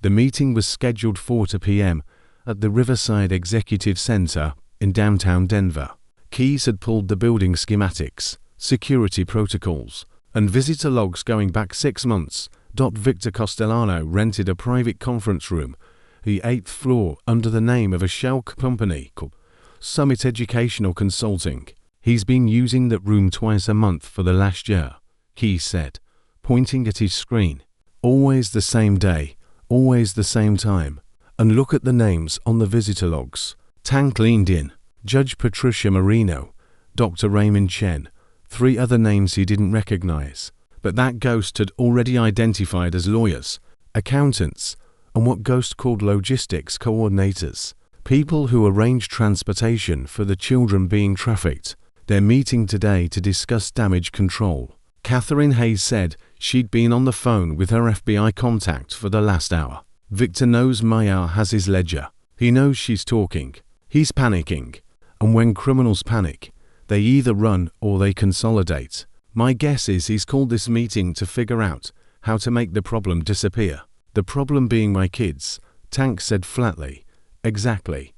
The meeting was scheduled for 2 p.m. at the Riverside Executive Center in downtown Denver. Keyes had pulled the building schematics, security protocols, and visitor logs going back 6 months. Victor Castellano rented a private conference room, the 8th floor, under the name of a shell company called Summit Educational Consulting. He's been using that room twice a month for the last year, Keyes said, pointing at his screen. Always the same day, always the same time. And look at the names on the visitor logs. Tank leaned in. Judge Patricia Marino, Dr. Raymond Chen, 3 other names he didn't recognize. But that Ghost had already identified as lawyers, accountants, and what Ghost called logistics coordinators. People who arrange transportation for the children being trafficked. They're meeting today to discuss damage control. Catherine Hayes said she'd been on the phone with her FBI contact for the last hour. Victor knows Maya has his ledger. He knows she's talking. He's panicking. And when criminals panic, they either run or they consolidate. My guess is he's called this meeting to figure out how to make the problem disappear. The problem being my kids, Tank said flatly. Exactly.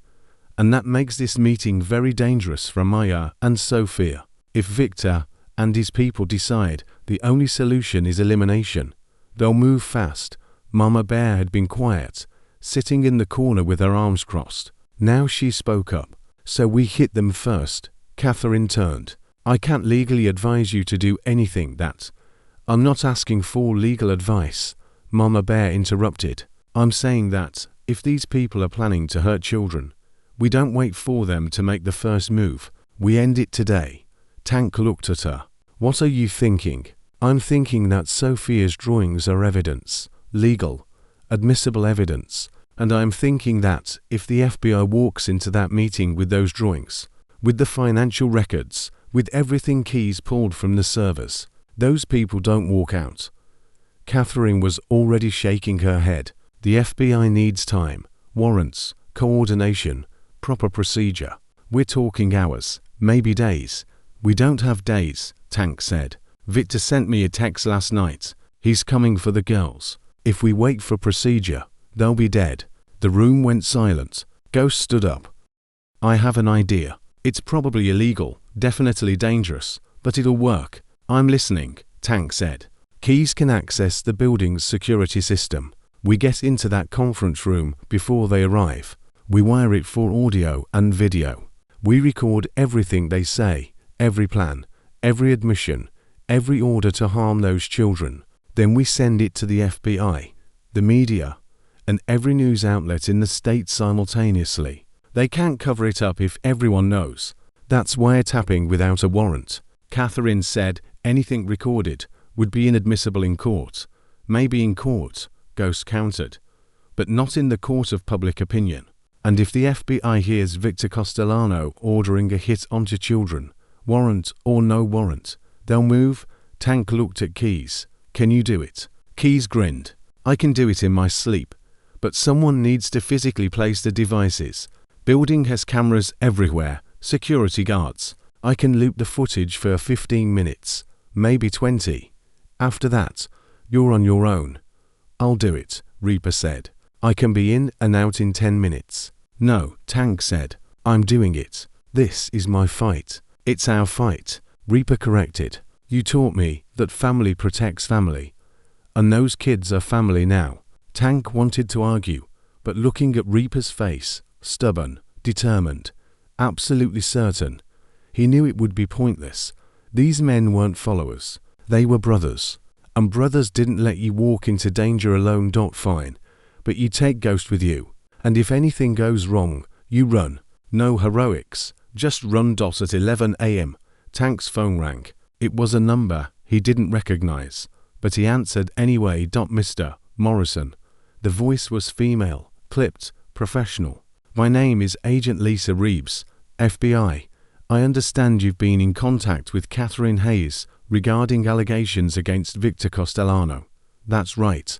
And that makes this meeting very dangerous for Maya and Sophia. If Victor and his people decide the only solution is elimination, they'll move fast. Mama Bear had been quiet, sitting in the corner with her arms crossed. Now she spoke up. So we hit them first. Catherine turned. I can't legally advise you to do anything that. I'm not asking for legal advice, Mama Bear interrupted. I'm saying that, if these people are planning to hurt children, we don't wait for them to make the first move. We end it today. Tank looked at her. What are you thinking? I'm thinking that Sophia's drawings are evidence, legal, admissible evidence, and I'm thinking that if the FBI walks into that meeting with those drawings, with the financial records, with everything Keyes pulled from the servers, those people don't walk out. Catherine was already shaking her head. The FBI needs time, warrants, coordination, proper procedure. We're talking hours, maybe days. We don't have days, Tank said. Victor sent me a text last night. He's coming for the girls. If we wait for procedure, they'll be dead. The room went silent. Ghost stood up. I have an idea. It's probably illegal, definitely dangerous, but it'll work. I'm listening, Tank said. Keyes can access the building's security system. We get into that conference room before they arrive. We wire it for audio and video. We record everything they say, every plan, every admission, every order to harm those children. Then we send it to the FBI, the media, and every news outlet in the state simultaneously. They can't cover it up if everyone knows. That's wiretapping without a warrant. Catherine said anything recorded would be inadmissible in court. Maybe in court, Ghost countered, but not in the court of public opinion. And if the FBI hears Victor Castellano ordering a hit onto children, warrant or no warrant, they'll move. Tank looked at Keyes. Can you do it? Keyes grinned. I can do it in my sleep, but someone needs to physically place the devices. Building has cameras everywhere, security guards. I can loop the footage for 15 minutes, maybe 20. After that, you're on your own. I'll do it, Reaper said. I can be in and out in 10 minutes. No, Tank said. I'm doing it. This is my fight. It's our fight, Reaper corrected. You taught me that family protects family. And those kids are family now. Tank wanted to argue, but looking at Reaper's face, stubborn, determined, absolutely certain, he knew it would be pointless. These men weren't followers. They were brothers. And brothers didn't let you walk into danger alone. Fine. But you take Ghost with you. And if anything goes wrong, you run. No heroics, Just run. At 11 a.m., Tank's phone rang. It was a number he didn't recognize, but he answered anyway. Mr. Morrison. The voice was female, clipped, professional. My name is Agent Lisa Reeves, FBI. I understand you've been in contact with Catherine Hayes regarding allegations against Victor Castellano. That's right.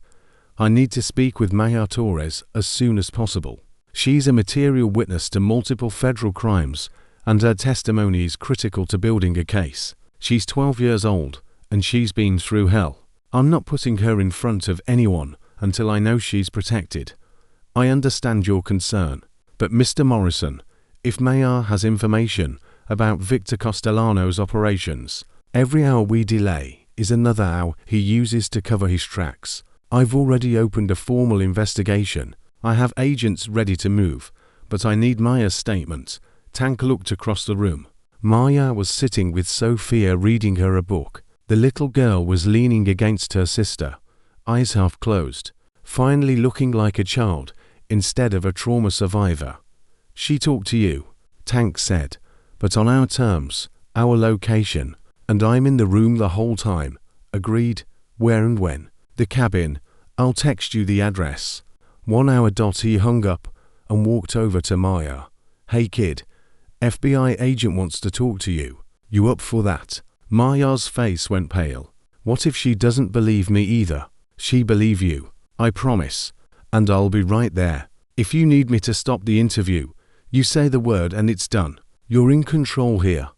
I need to speak with Maya Torres as soon as possible. She's a material witness to multiple federal crimes, and her testimony is critical to building a case. She's 12 years old, and she's been through hell. I'm not putting her in front of anyone until I know she's protected. I understand your concern, but Mr. Morrison, if Maya has information about Victor Castellano's operations, every hour we delay is another hour he uses to cover his tracks. I've already opened a formal investigation. I have agents ready to move, but I need Maya's statement. Tank looked across the room. Maya was sitting with Sophia reading her a book. The little girl was leaning against her sister, eyes half closed, finally looking like a child instead of a trauma survivor. She talked to you, Tank said, but on our terms, our location, and I'm in the room the whole time. Agreed. Where and when? The cabin. I'll text you the address. 1 hour. He hung up and walked over to Maya. Hey kid, FBI agent wants to talk to you. You up for that? Maya's face went pale. What if she doesn't believe me either? She believe you. I promise. And I'll be right there. If you need me to stop the interview, you say the word and it's done. You're in control here.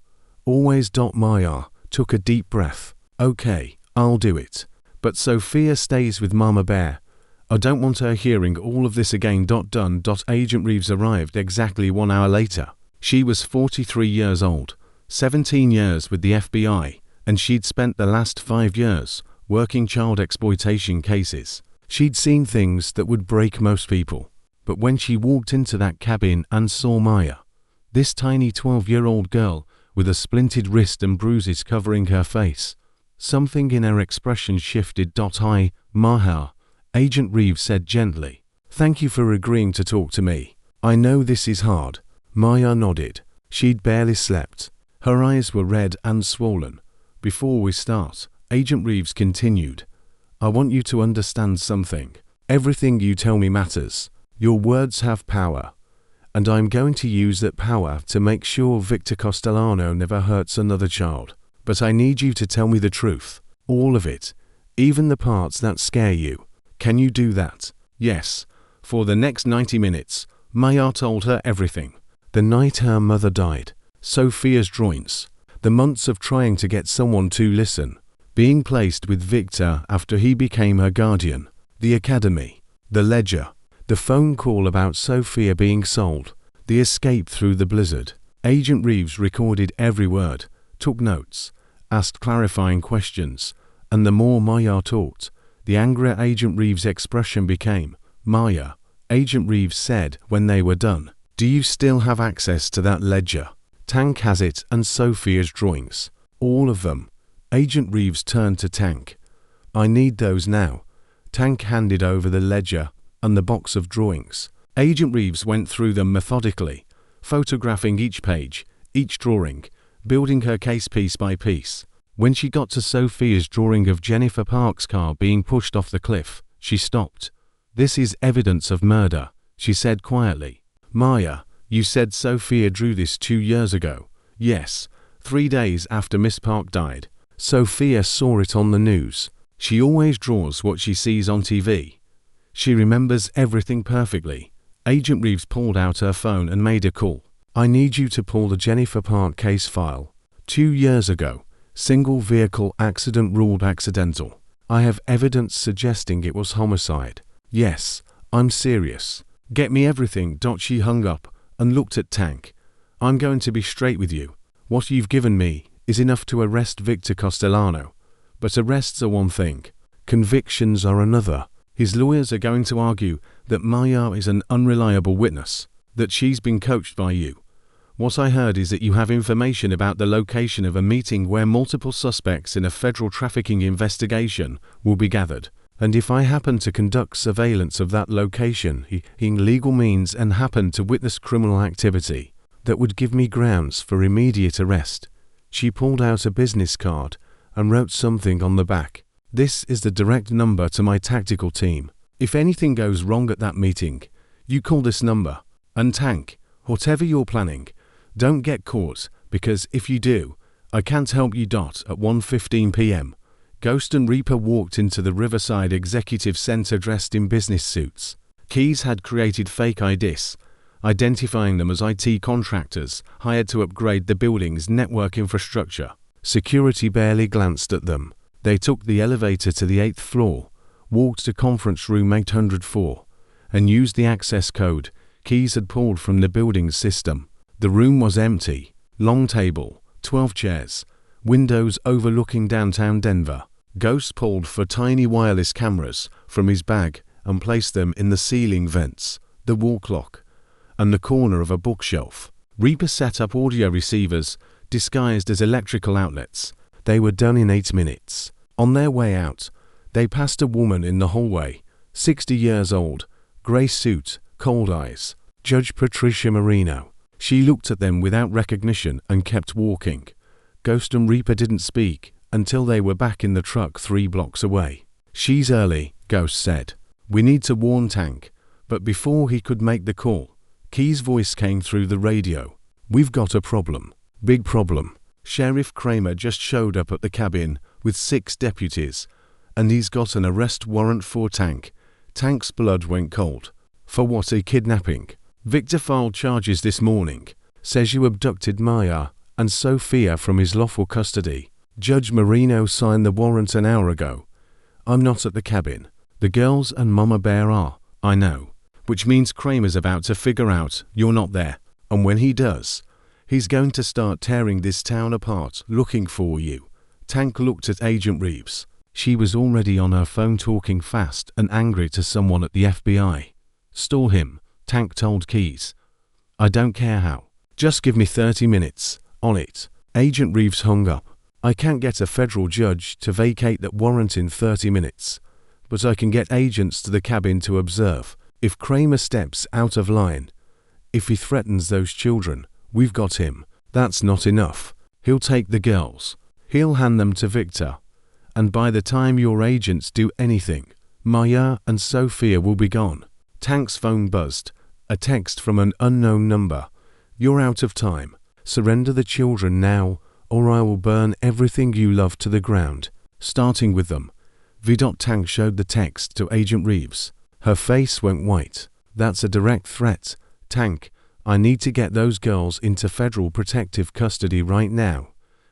Always. Maya took a deep breath. Okay, I'll do it. But Sophia stays with Mama Bear. I don't want her hearing all of this again. Done. Agent Reeves arrived exactly 1 hour later. She was 43 years old, 17 years with the FBI, and she'd spent the last 5 years working child exploitation cases. She'd seen things that would break most people. But when she walked into that cabin and saw Maya, this tiny 12-year-old girl with a splintered wrist and bruises covering her face, something in her expression shifted. Hi, Maha, Agent Reeves said gently. Thank you for agreeing to talk to me. I know this is hard. Maya nodded. She'd barely slept. Her eyes were red and swollen. Before we start, Agent Reeves continued, I want you to understand something. Everything you tell me matters. Your words have power. And I'm going to use that power to make sure Victor Castellano never hurts another child. But I need you to tell me the truth. All of it. Even the parts that scare you. Can you do that? Yes. For the next 90 minutes, Maya told her everything. The night her mother died, Sophia's drawings, the months of trying to get someone to listen, being placed with Victor after he became her guardian, the academy, the ledger, the phone call about Sophia being sold, the escape through the blizzard. Agent Reeves recorded every word, took notes, asked clarifying questions, and the more Maya talked, the angrier Agent Reeves' expression became. Maya, Agent Reeves said when they were done, do you still have access to that ledger? Tank has it and Sophia's drawings. All of them. Agent Reeves turned to Tank. I need those now. Tank handed over the ledger and the box of drawings. Agent Reeves went through them methodically, photographing each page, each drawing, building her case piece by piece. When she got to Sophia's drawing of Jennifer Park's car being pushed off the cliff, she stopped. This is evidence of murder, she said quietly. Maya, you said Sophia drew this 2 years ago. Yes, 3 days after Miss Park died. Sophia saw it on the news. She always draws what she sees on TV. She remembers everything perfectly. Agent Reeves pulled out her phone and made a call. I need you to pull the Jennifer Park case file. 2 years ago, single vehicle accident ruled accidental. I have evidence suggesting it was homicide. Yes, I'm serious. Get me everything. She hung up and looked at Tank. I'm going to be straight with you. What you've given me is enough to arrest Victor Castellano. But arrests are one thing. Convictions are another. His lawyers are going to argue that Maya is an unreliable witness, that she's been coached by you. What I heard is that you have information about the location of a meeting where multiple suspects in a federal trafficking investigation will be gathered. And if I happen to conduct surveillance of that location in legal means and happen to witness criminal activity, that would give me grounds for immediate arrest. She pulled out a business card and wrote something on the back. This is the direct number to my tactical team. If anything goes wrong at that meeting, you call this number. And Tank, whatever you're planning, don't get caught, because if you do, I can't help you. At 1:15 p.m., Ghost and Reaper walked into the Riverside Executive Center dressed in business suits. Keys had created fake IDs, identifying them as IT contractors hired to upgrade the building's network infrastructure. Security barely glanced at them. They took the elevator to the 8th floor, walked to conference room 804, and used the access code Keys had pulled from the building's system. The room was empty. Long table, 12 chairs, windows overlooking downtown Denver. Ghost pulled for tiny wireless cameras from his bag and placed them in the ceiling vents, the wall clock, and the corner of a bookshelf. Reaper set up audio receivers disguised as electrical outlets. They were done in 8 minutes. On their way out, they passed a woman in the hallway, 60 years old, grey suit, cold eyes. Judge Patricia Marino. She looked at them without recognition and kept walking. Ghost and Reaper didn't speak until they were back in the truck 3 blocks away. She's early, Ghost said. We need to warn Tank. But before he could make the call, Key's voice came through the radio. We've got a problem. Big problem. Sheriff Kramer just showed up at the cabin with 6 deputies, and he's got an arrest warrant for Tank. Tank's blood went cold. For what? A kidnapping. Victor filed charges this morning. Says you abducted Maya and Sophia from his lawful custody. Judge Marino signed the warrant an hour ago. I'm not at the cabin. The girls and Mama Bear are, I know. Which means Kramer's about to figure out you're not there. And when he does, he's going to start tearing this town apart looking for you. Tank looked at Agent Reeves. She was already on her phone talking fast and angry to someone at the FBI. Stall him, Tank told Keys. I don't care how. Just give me 30 minutes. On it. Agent Reeves hung up. I can't get a federal judge to vacate that warrant in 30 minutes. But I can get agents to the cabin to observe. If Kramer steps out of line, if he threatens those children, we've got him. That's not enough. He'll take the girls. He'll hand them to Victor. And by the time your agents do anything, Maya and Sophia will be gone. Tank's phone buzzed. A text from an unknown number. You're out of time. Surrender the children now, or I will burn everything you love to the ground, starting with them. Tank showed the text to Agent Reeves. Her face went white. That's a direct threat. Tank, I need to get those girls into federal protective custody right now.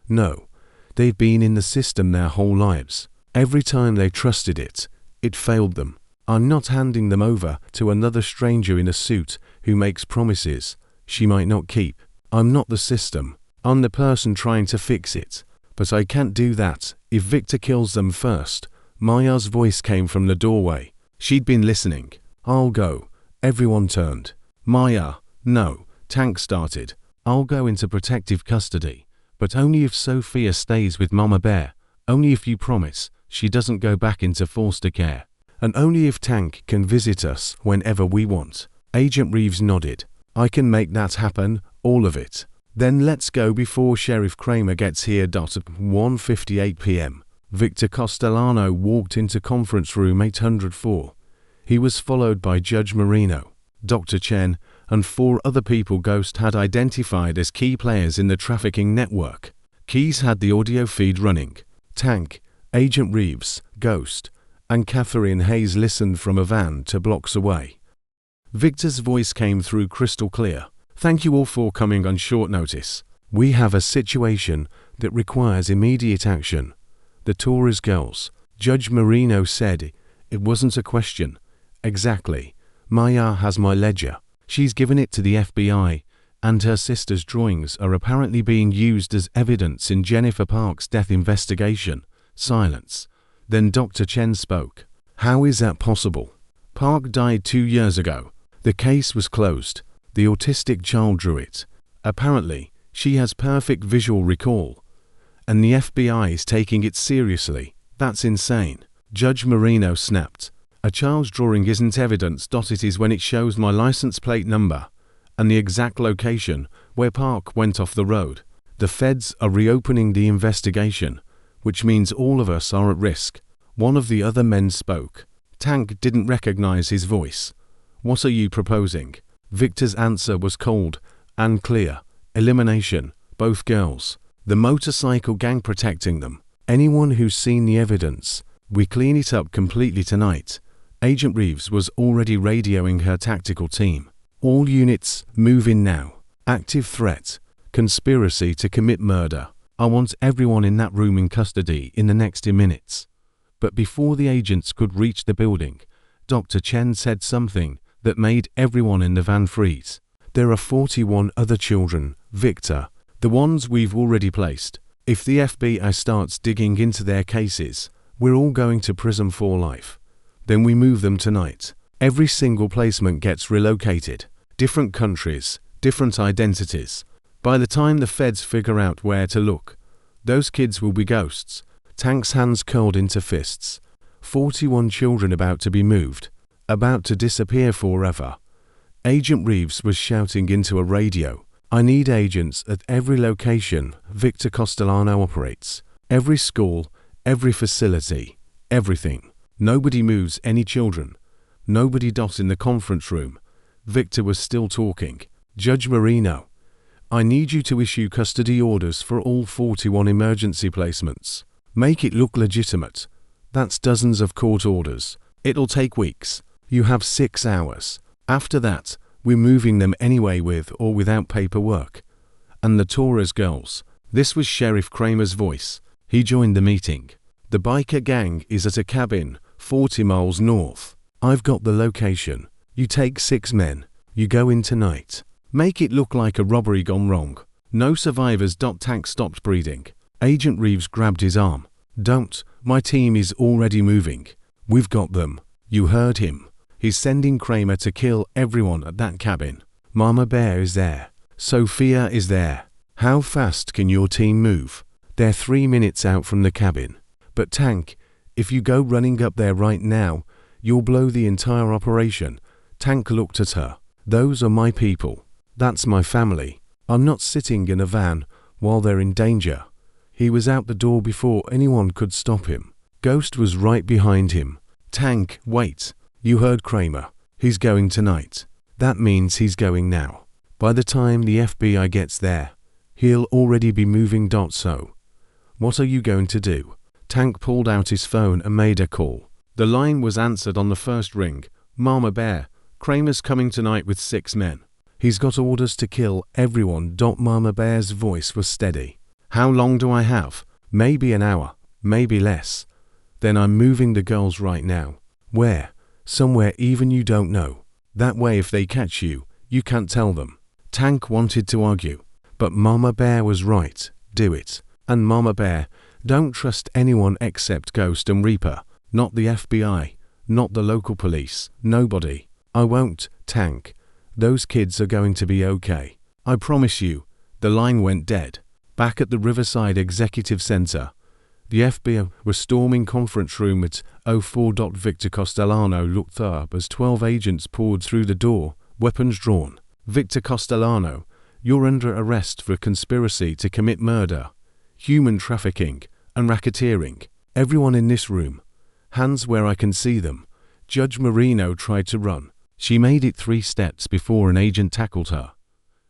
No. They've been in the system their whole lives. Every time they trusted it, it failed them. I'm not handing them over to another stranger in a suit who makes promises she might not keep. I'm not the system. I'm the person trying to fix it. But I can't do that if Victor kills them first. Maya's voice came from the doorway. She'd been listening. I'll go. Everyone turned. Maya, no. Tank started. I'll go into protective custody. But only if Sophia stays with Mama Bear. Only if you promise she doesn't go back into foster care. And only if Tank can visit us whenever we want. Agent Reeves nodded. I can make that happen, all of it. Then let's go before Sheriff Kramer gets here. At 1:58 p.m. Victor Castellano walked into conference room 804. He was followed by Judge Marino, Dr. Chen, and 4 other people Ghost had identified as key players in the trafficking network. Keys had the audio feed running. Tank, Agent Reeves, Ghost, and Catherine Hayes listened from a van 2 blocks away. Victor's voice came through crystal clear. Thank you all for coming on short notice. We have a situation that requires immediate action. The tour is girls. Judge Marino said it wasn't a question. Exactly. Maya has my ledger. She's given it to the FBI, and her sister's drawings are apparently being used as evidence in Jennifer Park's death investigation. Silence. Then Dr. Chen spoke. How is that possible? Park died 2 years ago. The case was closed. The autistic child drew it. Apparently, she has perfect visual recall. And the FBI is taking it seriously. That's insane. Judge Marino snapped. A child's drawing isn't evidence. It is when it shows my license plate number and the exact location where Park went off the road. The feds are reopening the investigation, which means all of us are at risk. One of the other men spoke. Tank didn't recognize his voice. What are you proposing? Victor's answer was cold and clear. Elimination. Both girls. The motorcycle gang protecting them. Anyone who's seen the evidence. We clean it up completely tonight. Agent Reeves was already radioing her tactical team. All units, move in now. Active threat. Conspiracy to commit murder. I want everyone in that room in custody in the next 2 minutes. But before the agents could reach the building, Dr. Chen said something that made everyone in the van freeze. There are 41 other children, Victor, the ones we've already placed. If the FBI starts digging into their cases, we're all going to prison for life. Then we move them tonight. Every single placement gets relocated. Different countries, different identities. By the time the feds figure out where to look, those kids will be ghosts. Tank's hands curled into fists. 41 children about to be moved, about to disappear forever. Agent Reeves was shouting into a radio. I need agents at every location Victor Castellano operates. Every school, every facility, everything. Nobody moves any children. Nobody dot in the conference room. Victor was still talking. Judge Marino, I need you to issue custody orders for all 41 emergency placements. Make it look legitimate. That's dozens of court orders. It'll take weeks. You have 6 hours. After that, we're moving them anyway with or without paperwork. And the Torres girls. This was Sheriff Kramer's voice. He joined the meeting. The biker gang is at a cabin 40 miles north. I've got the location. You take 6 men. You go in tonight. Make it look like a robbery gone wrong. No survivors. Tank stopped breathing. Agent Reeves grabbed his arm. Don't. My team is already moving. We've got them. You heard him. He's sending Kramer to kill everyone at that cabin. Mama Bear is there. Sophia is there. How fast can your team move? They're 3 minutes out from the cabin. But Tank, if you go running up there right now, you'll blow the entire operation. Tank looked at her. Those are my people. That's my family. I'm not sitting in a van while they're in danger. He was out the door before anyone could stop him. Ghost was right behind him. Tank, wait. You heard Kramer. He's going tonight. That means he's going now. By the time the FBI gets there, he'll already be moving. So, what are you going to do? Tank pulled out his phone and made a call. The line was answered on the first ring. Mama Bear, Kramer's coming tonight with 6 men. He's got orders to kill everyone. Mama Bear's voice was steady. How long do I have? Maybe an hour, maybe less. Then I'm moving the girls right now. Where? Somewhere even you don't know. That way if they catch you, you can't tell them. Tank wanted to argue, but Mama Bear was right. Do it. And Mama Bear, don't trust anyone except Ghost and Reaper. Not the FBI, not the local police, nobody. I won't, Tank. Those kids are going to be okay. I promise you. The line went dead. Back at the Riverside Executive Center, the FBI were storming conference room at 04. Victor Castellano looked up as 12 agents poured through the door, weapons drawn. Victor Castellano, you're under arrest for conspiracy to commit murder, human trafficking, and racketeering. Everyone in this room. Hands where I can see them. Judge Marino tried to run. She made it 3 steps before an agent tackled her.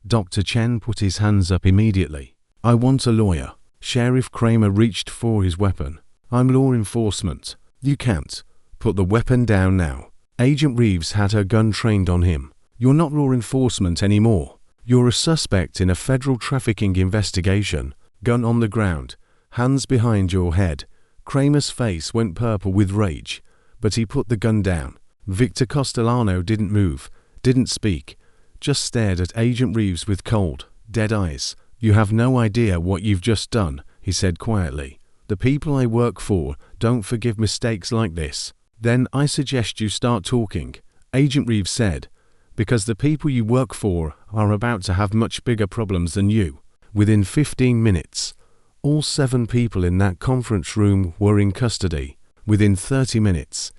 Dr. Chen put his hands up immediately. I want a lawyer. Sheriff Kramer reached for his weapon. I'm law enforcement. You can't. Put the weapon down now. Agent Reeves had her gun trained on him. You're not law enforcement anymore. You're a suspect in a federal trafficking investigation. Gun on the ground. Hands behind your head. Kramer's face went purple with rage, but he put the gun down. Victor Castellano didn't move, didn't speak, just stared at Agent Reeves with cold, dead eyes. You have no idea what you've just done, he said quietly. The people I work for don't forgive mistakes like this. Then I suggest you start talking, Agent Reeves said, because the people you work for are about to have much bigger problems than you. Within 15 minutes, all 7 people in that conference room were in custody. Within 30 minutes,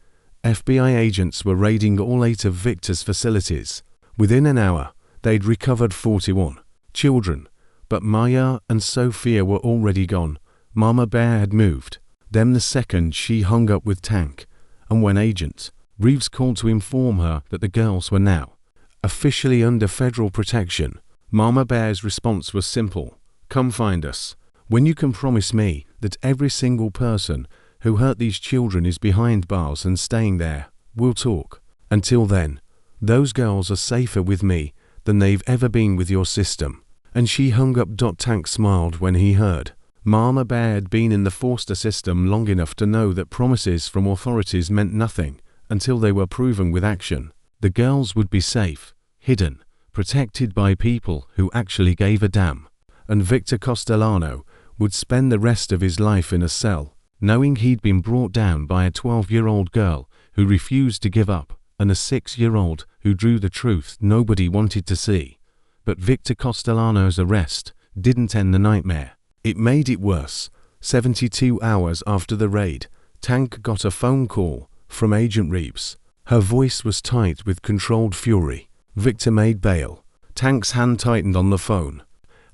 FBI agents were raiding all 8 of Victor's facilities. Within an hour, they'd recovered 41. children. But Maya and Sophia were already gone. Mama Bear had moved. Then the second she hung up with Tank, and when Agent Reeves called to inform her that the girls were now officially under federal protection, Mama Bear's response was simple: come find us. When you can promise me that every single person who hurt these children is behind bars and staying there, we'll talk. Until then, those girls are safer with me than they've ever been with your system. And she hung up. Tank smiled when he heard Mama Bear had been in the foster system long enough to know that promises from authorities meant nothing until they were proven with action. The girls would be safe, hidden, protected by people who actually gave a damn. And Victor Castellano would spend the rest of his life in a cell, knowing he'd been brought down by a 12-year-old girl who refused to give up, and a 6-year-old who drew the truth nobody wanted to see. But Victor Castellano's arrest didn't end the nightmare. It made it worse. 72 hours after the raid, Tank got a phone call from Agent Reeves. Her voice was tight with controlled fury. Victor made bail. Tank's hand tightened on the phone.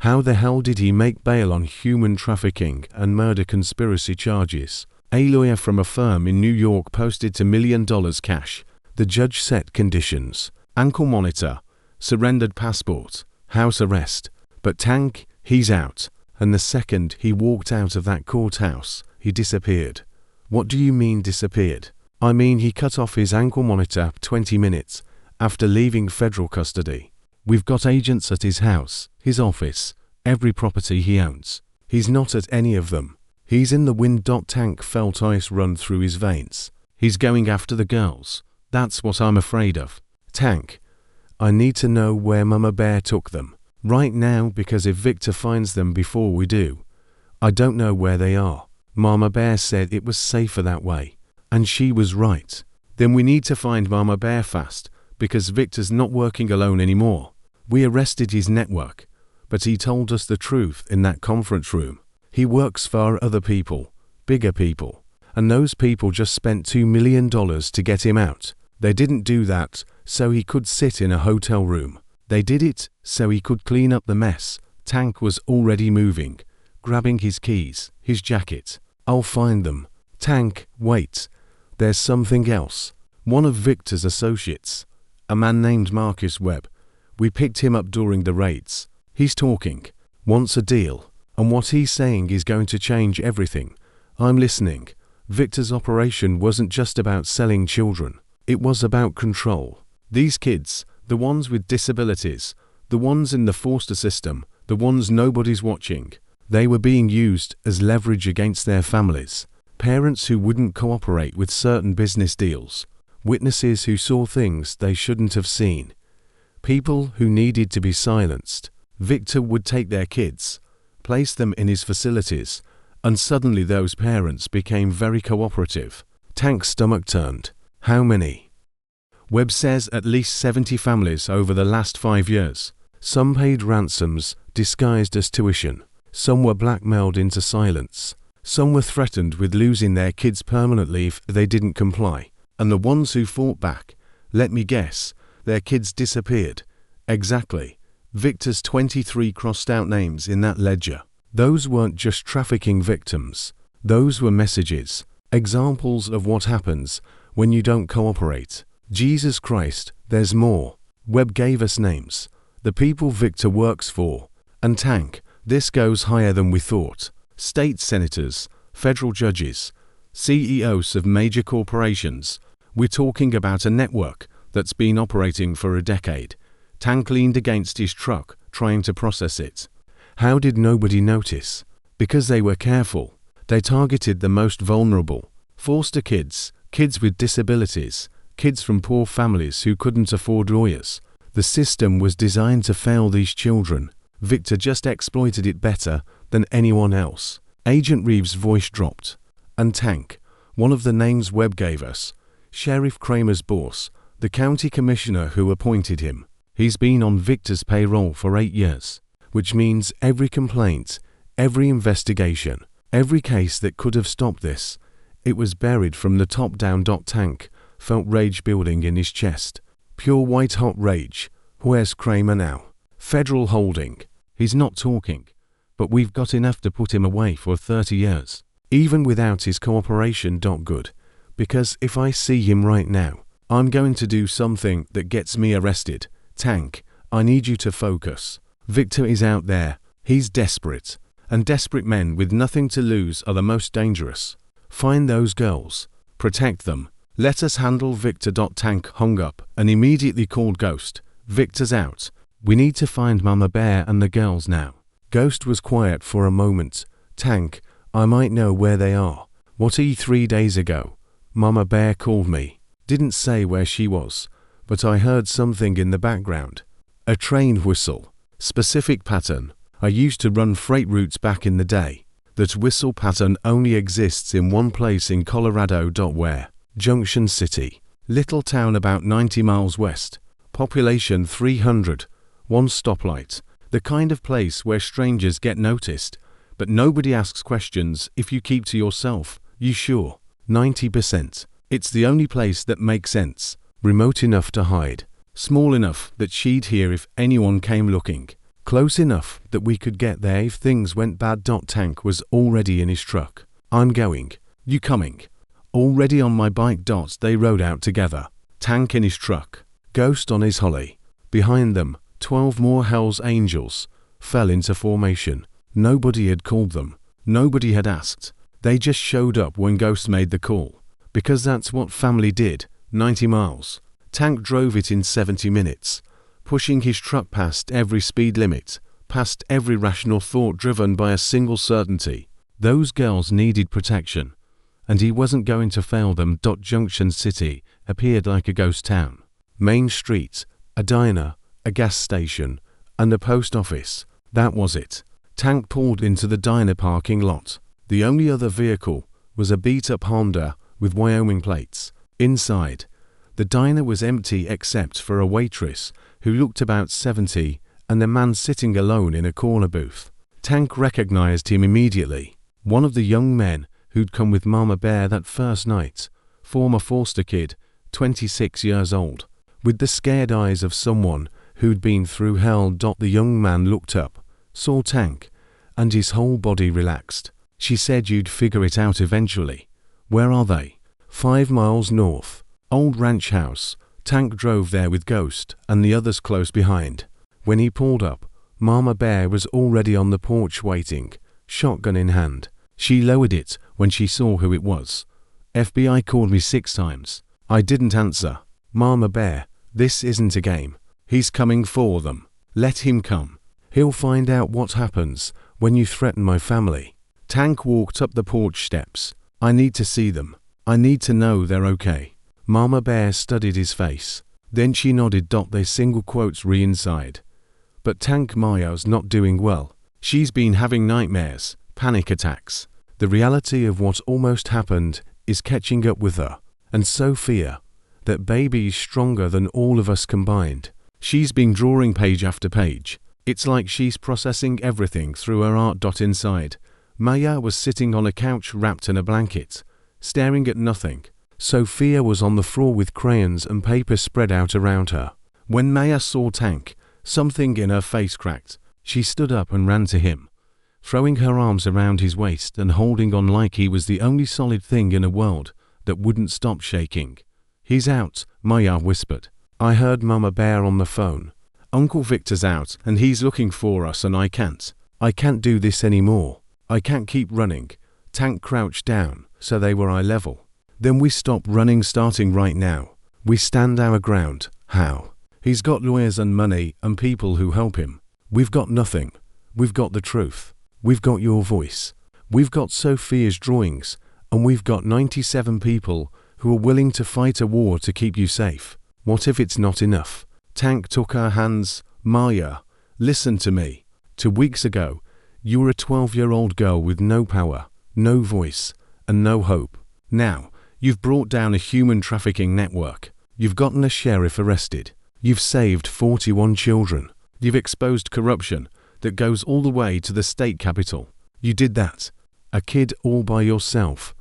How the hell did he make bail on human trafficking and murder conspiracy charges? A lawyer from a firm in New York posted $1 million cash. The judge set conditions: ankle monitor, surrendered passport, house arrest. But Tank, he's out. And the second he walked out of that courthouse, he disappeared. What do you mean disappeared? I mean he cut off his ankle monitor 20 minutes after leaving federal custody. We've got agents at his house, his office, every property he owns. He's not at any of them. He's in the wind. Tank felt ice run through his veins. He's going after the girls. That's what I'm afraid of. Tank, I need to know where Mama Bear took them. Right now, because if Victor finds them before we do, I don't know where they are. Mama Bear said it was safer that way. And she was right. Then we need to find Mama Bear fast, because Victor's not working alone anymore. We arrested his network, but he told us the truth in that conference room. He works for other people, bigger people, and those people just spent $2 million to get him out. They didn't do that so he could sit in a hotel room. They did it so he could clean up the mess. Tank was already moving, grabbing his keys, his jacket. I'll find them. Tank, wait. There's something else. One of Victor's associates, a man named Marcus Webb. We picked him up during the raids. He's talking, wants a deal, and what he's saying is going to change everything. I'm listening. Victor's operation wasn't just about selling children. It was about control. These kids, the ones with disabilities, the ones in the foster system, the ones nobody's watching, they were being used as leverage against their families. Parents who wouldn't cooperate with certain business deals, witnesses who saw things they shouldn't have seen, people who needed to be silenced. Victor would take their kids, place them in his facilities, and suddenly those parents became very cooperative. Tank's stomach turned. How many? Webb says at least 70 families over the last 5 years. Some paid ransoms disguised as tuition. Some were blackmailed into silence. Some were threatened with losing their kids permanently if they didn't comply. And the ones who fought back, let me guess, their kids disappeared. Exactly. Victor's 23 crossed out names in that ledger. Those weren't just trafficking victims. Those were messages, examples of what happens when you don't cooperate. Jesus Christ, there's more. Webb gave us names. The people Victor works for. And Tank, this goes higher than we thought. State senators, federal judges, CEOs of major corporations. We're talking about a network that's been operating for a decade. Tank leaned against his truck, trying to process it. How did nobody notice? Because they were careful. They targeted the most vulnerable. Foster kids, kids with disabilities, kids from poor families who couldn't afford lawyers. The system was designed to fail these children. Victor just exploited it better than anyone else. Agent Reeves' voice dropped. And Tank, one of the names Webb gave us, Sheriff Kramer's boss, the county commissioner who appointed him. He's been on Victor's payroll for 8 years, which means every complaint, every investigation, every case that could have stopped this, it was buried from the top down. Tank felt rage building in his chest. Pure white-hot rage. Where's Kramer now? Federal holding. He's not talking, but we've got enough to put him away for 30 years. Even without his cooperation. Good. Because if I see him right now, I'm going to do something that gets me arrested. Tank, I need you to focus. Victor is out there. He's desperate. And desperate men with nothing to lose are the most dangerous. Find those girls. Protect them. Let us handle Victor. Tank hung up and immediately called Ghost. Victor's out. We need to find Mama Bear and the girls now. Ghost was quiet for a moment. Tank, I might know where they are. 3 days ago, Mama Bear called me. Didn't say where she was, but I heard something in the background. A train whistle. Specific pattern. I used to run freight routes back in the day. That whistle pattern only exists in one place in Colorado. Where? Junction City. Little town about 90 miles west. Population 300. One stoplight. The kind of place where strangers get noticed, but nobody asks questions if you keep to yourself. You sure? 90%. It's the only place that makes sense. Remote enough to hide. Small enough that she'd hear if anyone came looking. Close enough that we could get there if things went bad. Tank was already in his truck. I'm going. You coming? Already on my bike. They rode out together. Tank in his truck. Ghost on his holly. Behind them, 12 more Hell's Angels fell into formation. Nobody had called them. Nobody had asked. They just showed up when Ghost made the call. Because that's what family did. 90 miles. Tank drove it in 70 minutes. Pushing his truck past every speed limit. Past every rational thought, driven by a single certainty. Those girls needed protection. And he wasn't going to fail them. Junction City appeared like a ghost town. Main street, a diner, a gas station, and a post office. That was it. Tank pulled into the diner parking lot. The only other vehicle was a beat-up Honda with Wyoming plates. Inside, the diner was empty except for a waitress who looked about 70 and a man sitting alone in a corner booth. Tank recognized him immediately. One of the young men who'd come with Mama Bear that first night. Former foster kid, 26 years old. With the scared eyes of someone who'd been through hell. The young man looked up, saw Tank, and his whole body relaxed. She said you'd figure it out eventually. Where are they? 5 miles north. Old ranch house. Tank drove there with Ghost and the others close behind. When he pulled up, Mama Bear was already on the porch waiting, shotgun in hand. She lowered it when she saw who it was. FBI called me 6 times. I didn't answer. Mama Bear, this isn't a game. He's coming for them. Let him come. He'll find out what happens when you threaten my family. Tank walked up the porch steps. I need to see them. I need to know they're okay. Mama Bear studied his face. Then she nodded. They single quotes inside. But Tank Maya's not doing well. She's been having nightmares, panic attacks. The reality of what almost happened is catching up with her. And Sophia, that baby's stronger than all of us combined. She's been drawing page after page. It's like she's processing everything through her art. Inside, Maya was sitting on a couch wrapped in a blanket, staring at nothing. Sophia was on the floor with crayons and paper spread out around her. When Maya saw Tank, something in her face cracked. She stood up and ran to him, throwing her arms around his waist and holding on like he was the only solid thing in a world that wouldn't stop shaking. He's out, Maya whispered. I heard Mama Bear on the phone. Uncle Victor's out and he's looking for us and I can't do this anymore. I can't keep running. Tank crouched down so they were eye level. Then we stop running starting right now. We stand our ground. How? He's got lawyers and money and people who help him. We've got nothing. We've got the truth. We've got your voice. We've got Sophia's drawings. And we've got 97 people who are willing to fight a war to keep you safe. What if it's not enough? Tank took her hands. Maya, listen to me. 2 weeks ago, you were a 12-year-old girl with no power, no voice, and no hope. Now, you've brought down a human trafficking network. You've gotten a sheriff arrested. You've saved 41 children. You've exposed corruption that goes all the way to the state capitol. You did that. A kid all by yourself.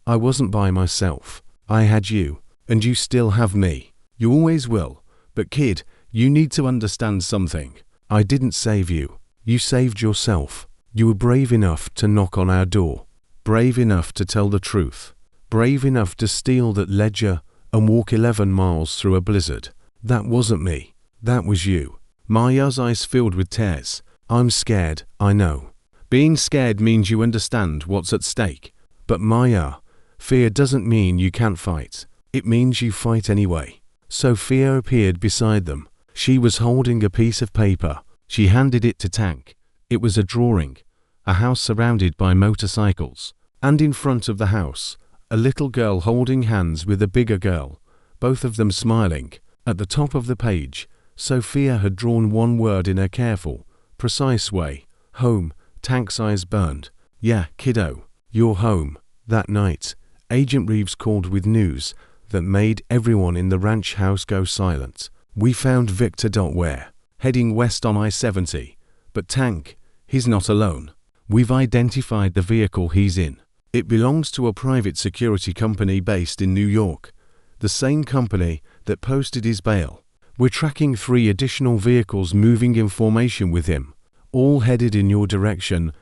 I wasn't by myself. I had you, and you still have me. You always will. But kid, you need to understand something. I didn't save you. You saved yourself. You were brave enough to knock on our door. Brave enough to tell the truth. Brave enough to steal that ledger and walk 11 miles through a blizzard. That wasn't me. That was you. Maya's eyes filled with tears. I'm scared, I know. Being scared means you understand what's at stake. But Maya, fear doesn't mean you can't fight. It means you fight anyway. Sophia appeared beside them. She was holding a piece of paper. She handed it to Tank. It was a drawing. A house surrounded by motorcycles. And in front of the house, a little girl holding hands with a bigger girl, both of them smiling. At the top of the page, Sophia had drawn one word in a careful, precise way. Home. Tank's eyes burned. Yeah, kiddo, you're home. That night, Agent Reeves called with news that made everyone in the ranch house go silent. We found Victor. Where? Heading west on I-70. But Tank, he's not alone. We've identified the vehicle he's in. It belongs to a private security company based in New York. The same company that posted his bail. We're tracking 3 additional vehicles moving in formation with him. All headed in your direction.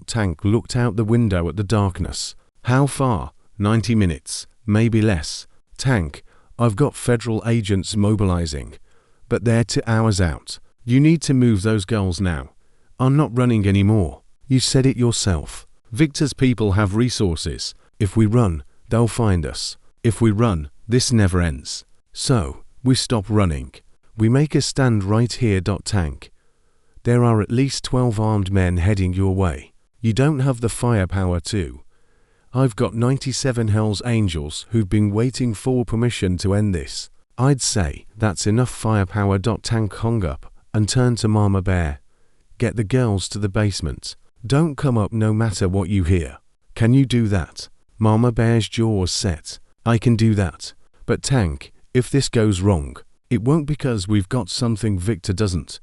Tank looked out the window at the darkness. How far? 90 minutes, maybe less. Tank, I've got federal agents mobilizing, but they're 2 hours out. You need to move those girls now. I'm not running anymore. You said it yourself. Victor's people have resources. If we run, they'll find us. If we run, this never ends. So, we stop running. We make a stand right here. Tank. There are at least 12 armed men heading your way. You don't have the firepower to. I've got 97 Hell's Angels who've been waiting for permission to end this. I'd say that's enough firepower. Tank hung up and turned to Mama Bear. Get the girls to the basement. Don't come up no matter what you hear. Can you do that? Mama Bear's jaws set. I can do that. But Tank, if this goes wrong, it won't because we've got something Victor doesn't.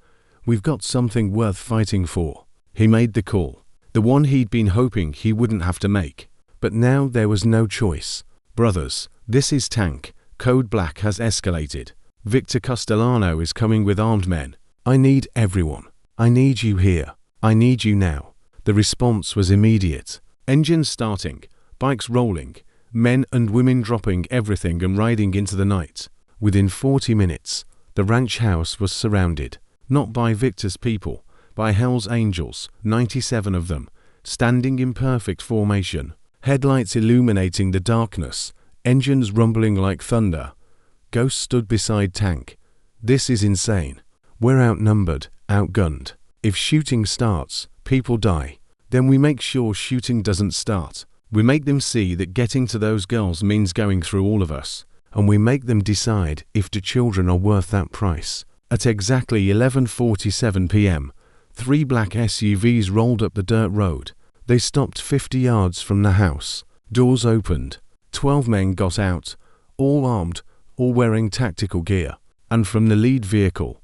We've got something worth fighting for. He made the call. The one he'd been hoping he wouldn't have to make. But now there was no choice. Brothers, this is Tank. Code Black has escalated. Victor Castellano is coming with armed men. I need everyone. I need you here. I need you now. The response was immediate. Engines starting, bikes rolling, men and women dropping everything and riding into the night. Within 40 minutes, the ranch house was surrounded. Not by Victor's people, by Hell's Angels, 97 of them, standing in perfect formation, headlights illuminating the darkness, engines rumbling like thunder. Ghost stood beside Tank. This is insane. We're outnumbered, outgunned. If shooting starts, people die. Then we make sure shooting doesn't start. We make them see that getting to those girls means going through all of us, and we make them decide if the children are worth that price. At exactly 11:47 p.m., 3 black SUVs rolled up the dirt road. They stopped 50 yards from the house. Doors opened. 12 men got out, all armed, all wearing tactical gear. And from the lead vehicle,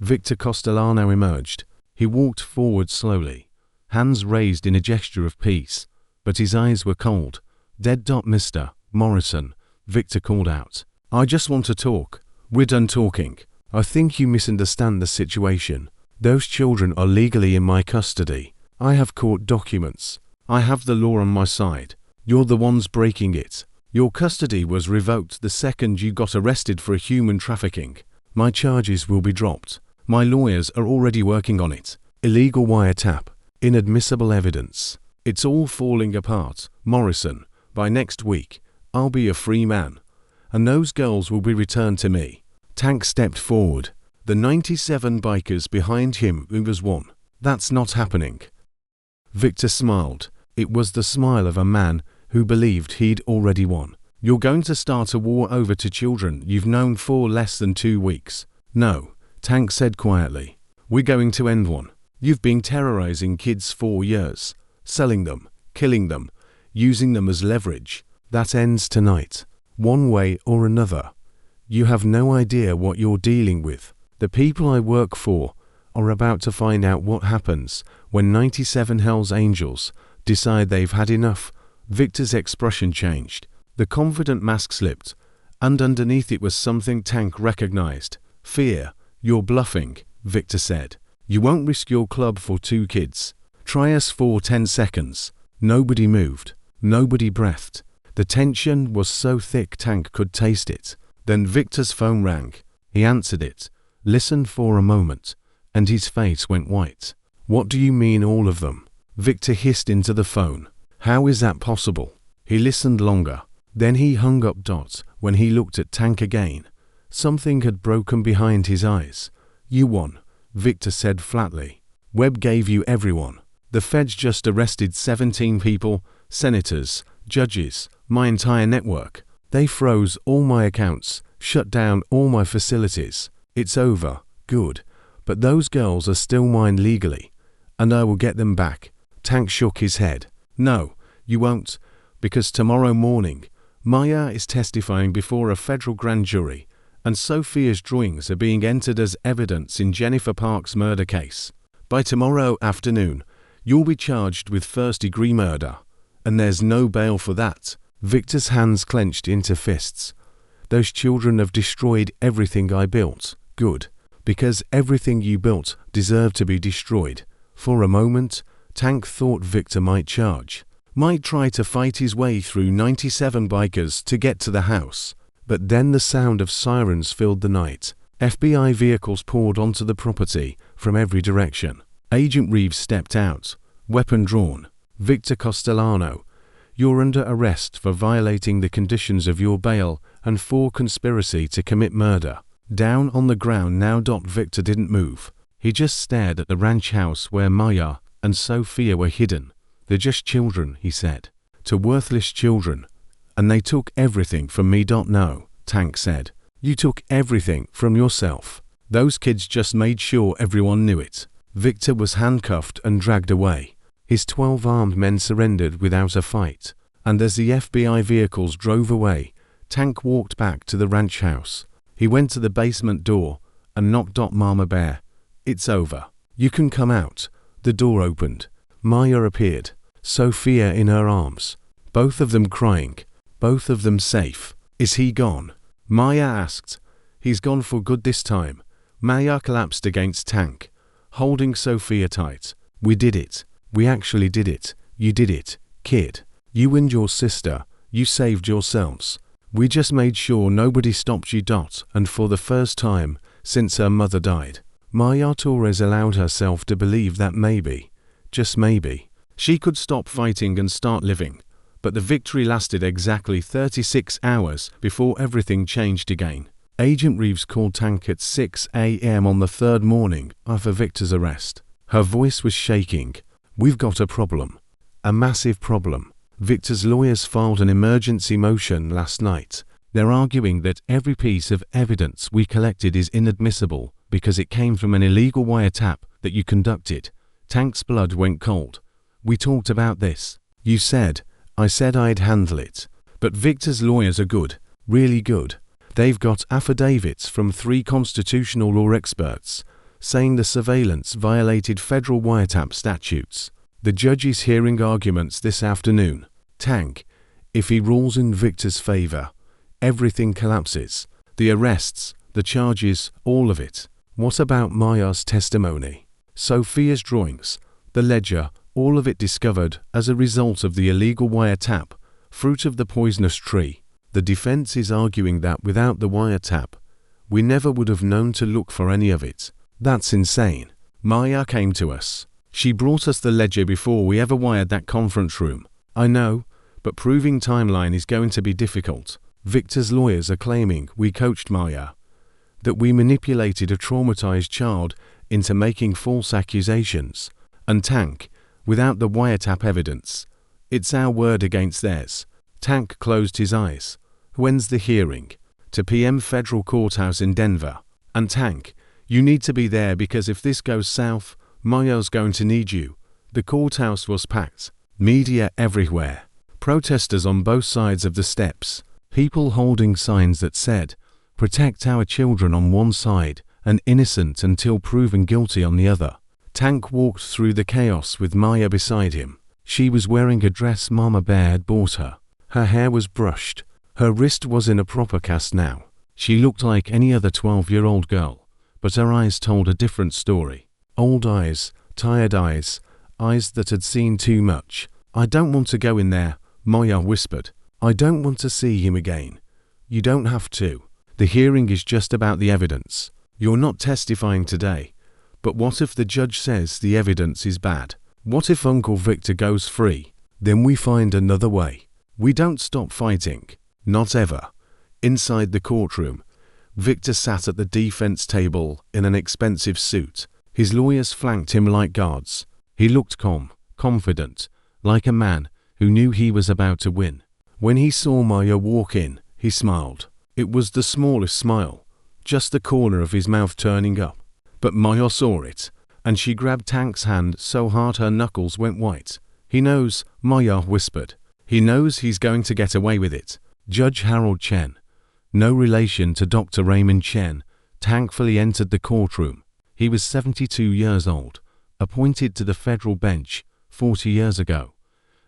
Victor Castellano emerged. He walked forward slowly, hands raised in a gesture of peace, but his eyes were cold. Dead. Mr. Morrison, Victor called out. I just want to talk. We're done talking. I think you misunderstand the situation. Those children are legally in my custody. I have court documents. I have the law on my side. You're the ones breaking it. Your custody was revoked the second you got arrested for human trafficking. My charges will be dropped. My lawyers are already working on it. Illegal wiretap. Inadmissible evidence. It's all falling apart. Morrison, by next week, I'll be a free man. And those girls will be returned to me. Tank stepped forward. The 97 bikers behind him. It was one. That's not happening. Victor smiled. It was the smile of a man who believed he'd already won. You're going to start a war over 2 children you've known for less than 2 weeks. No, Tank said quietly. We're going to end one. You've been terrorizing kids for years, selling them, killing them, using them as leverage. That ends tonight, one way or another. You have no idea what you're dealing with. The people I work for are about to find out what happens when 97 Hell's Angels decide they've had enough. Victor's expression changed. The confident mask slipped, and underneath it was something Tank recognized. Fear. You're bluffing, Victor said. You won't risk your club for 2 kids. Try us for 10 seconds. Nobody moved. Nobody breathed. The tension was so thick Tank could taste it. Then Victor's phone rang. He answered it, listened for a moment, and his face went white. What do you mean all of them? Victor hissed into the phone. How is that possible? He listened longer. Then he hung up. When he looked at Tank again, something had broken behind his eyes. You won, Victor said flatly. Webb gave you everyone. The feds just arrested 17 people, senators, judges, my entire network. They froze all my accounts, shut down all my facilities. It's over. Good. But those girls are still mine legally, and I will get them back. Tank shook his head. No, you won't, because tomorrow morning, Maya is testifying before a federal grand jury, and Sophia's drawings are being entered as evidence in Jennifer Park's murder case. By tomorrow afternoon, you'll be charged with first-degree murder, and there's no bail for that. Victor's hands clenched into fists. Those children have destroyed everything I built. Good, because everything you built deserved to be destroyed. For a moment, Tank thought Victor might charge, might try to fight his way through 97 bikers to get to the house. But then the sound of sirens filled the night. FBI vehicles poured onto the property from every direction. Agent Reeves stepped out, weapon drawn. Victor Castellano, you're under arrest for violating the conditions of your bail and for conspiracy to commit murder. Down on the ground now. Victor didn't move. He just stared at the ranch house where Maya and Sophia were hidden. They're just children, he said. To worthless children. And they took everything from me. No, Tank said. You took everything from yourself. Those kids just made sure everyone knew it. Victor was handcuffed and dragged away. His 12 armed men surrendered without a fight. And as the FBI vehicles drove away, Tank walked back to the ranch house. He went to the basement door and knocked. Mama Bear, it's over. You can come out. The door opened. Maya appeared, Sophia in her arms. Both of them crying. Both of them safe. Is he gone? Maya asked. He's gone for good this time. Maya collapsed against Tank, holding Sophia tight. We did it. We actually did it. You did it, kid. You and your sister. You saved yourselves. We just made sure nobody stopped you. And for the first time since her mother died, Maya Torres allowed herself to believe that maybe, just maybe, she could stop fighting and start living. But the victory lasted exactly 36 hours before everything changed again. Agent Reeves called Tank at 6 a.m. on the 3rd morning after Victor's arrest. Her voice was shaking. We've got a problem. A massive problem. Victor's lawyers filed an emergency motion last night. They're arguing that every piece of evidence we collected is inadmissible because it came from an illegal wiretap that you conducted. Tank's blood went cold. We talked about this. You said, I said I'd handle it. But Victor's lawyers are good, really good. They've got affidavits from 3 constitutional law experts saying the surveillance violated federal wiretap statutes. The judge is hearing arguments this afternoon. Tank, if he rules in Victor's favor, everything collapses. The arrests, the charges, all of it. What about Maya's testimony? Sophia's drawings, the ledger, all of it discovered as a result of the illegal wiretap, fruit of the poisonous tree. The defense is arguing that without the wiretap, we never would have known to look for any of it. That's insane. Maya came to us. She brought us the ledger before we ever wired that conference room. I know, but proving timeline is going to be difficult. Victor's lawyers are claiming we coached Maya, that we manipulated a traumatized child into making false accusations. And Tank, without the wiretap evidence, it's our word against theirs. Tank closed his eyes. When's the hearing? To PM Federal Courthouse in Denver. And Tank, you need to be there because if this goes south, Maya's going to need you. The courthouse was packed. Media everywhere. Protesters on both sides of the steps. People holding signs that said, protect our children on one side and innocent until proven guilty on the other. Tank walked through the chaos with Maya beside him. She was wearing a dress Mama Bear had bought her. Her hair was brushed. Her wrist was in a proper cast now. She looked like any other 12-year-old girl, but her eyes told a different story. Old eyes, tired eyes, eyes that had seen too much. "I don't want to go in there," Maya whispered. "I don't want to see him again." "You don't have to. The hearing is just about the evidence. You're not testifying today. But what if the judge says the evidence is bad? What if Uncle Victor goes free? Then we find another way. We don't stop fighting. Not ever." Inside the courtroom, Victor sat at the defense table in an expensive suit. His lawyers flanked him like guards. He looked calm, confident, like a man who knew he was about to win. When he saw Maya walk in, he smiled. It was the smallest smile, just the corner of his mouth turning up. But Maya saw it, and she grabbed Tank's hand so hard her knuckles went white. "He knows," Maya whispered. "He knows he's going to get away with it." Judge Harold Chen, no relation to Dr. Raymond Chen, thankfully entered the courtroom. He was 72 years old, appointed to the federal bench 40 years ago.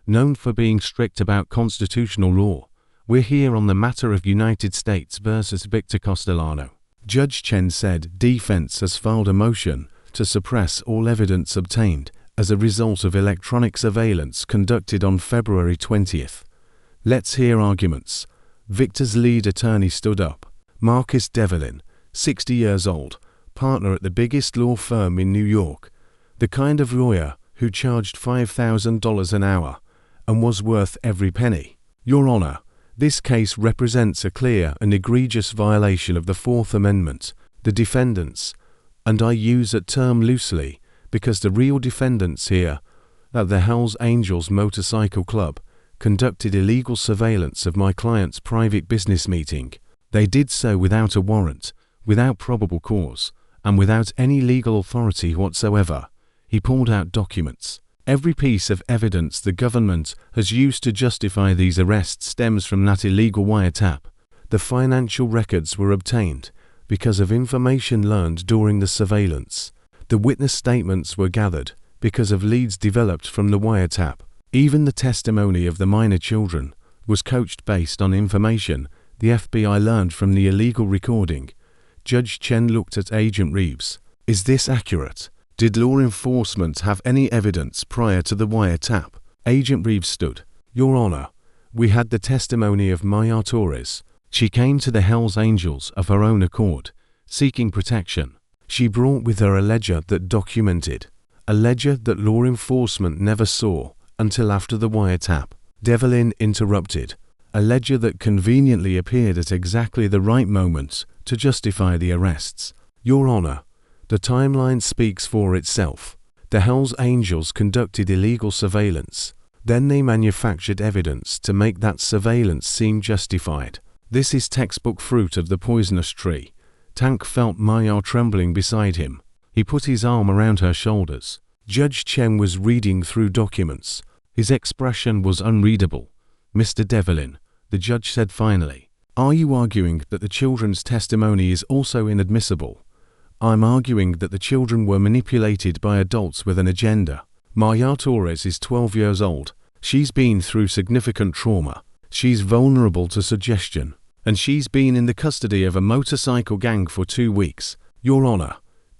Known for being strict about constitutional law, "We're here on the matter of United States versus Victor Castellano." Judge Chen said defense has filed a motion to suppress all evidence obtained as a result of electronic surveillance conducted on February 20th. "Let's hear arguments." Victor's lead attorney stood up. Marcus Devlin, 60 years old, partner at the biggest law firm in New York. The kind of lawyer who charged $5,000 an hour and was worth every penny. "Your Honor, this case represents a clear and egregious violation of the Fourth Amendment. The defendants, and I use that term loosely because the real defendants here, at the Hells Angels Motorcycle Club, conducted illegal surveillance of my client's private business meeting. They did so without a warrant, without probable cause, and without any legal authority whatsoever." He pulled out documents. "Every piece of evidence the government has used to justify these arrests stems from that illegal wiretap. The financial records were obtained because of information learned during the surveillance. The witness statements were gathered because of leads developed from the wiretap. Even the testimony of the minor children was coached based on information the FBI learned from the illegal recording." Judge Chen looked at Agent Reeves. "Is this accurate? Did law enforcement have any evidence prior to the wiretap?" Agent Reeves stood. "Your Honor, we had the testimony of Maya Torres. She came to the Hells Angels of her own accord, seeking protection. She brought with her a ledger that documented, a ledger that law enforcement never saw until after the wiretap." Devlin interrupted. "A ledger that conveniently appeared at exactly the right moment to justify the arrests." "Your Honor, the timeline speaks for itself. The Hells Angels conducted illegal surveillance. Then they manufactured evidence to make that surveillance seem justified. This is textbook fruit of the poisonous tree." Tank felt Maya trembling beside him. He put his arm around her shoulders. Judge Chen was reading through documents. His expression was unreadable. "Mr. Devlin," the judge said finally, "are you arguing that the children's testimony is also inadmissible?" "I'm arguing that the children were manipulated by adults with an agenda. Maya Torres is 12 years old. She's been through significant trauma. She's vulnerable to suggestion. And she's been in the custody of a motorcycle gang for 2 weeks. Your Honor,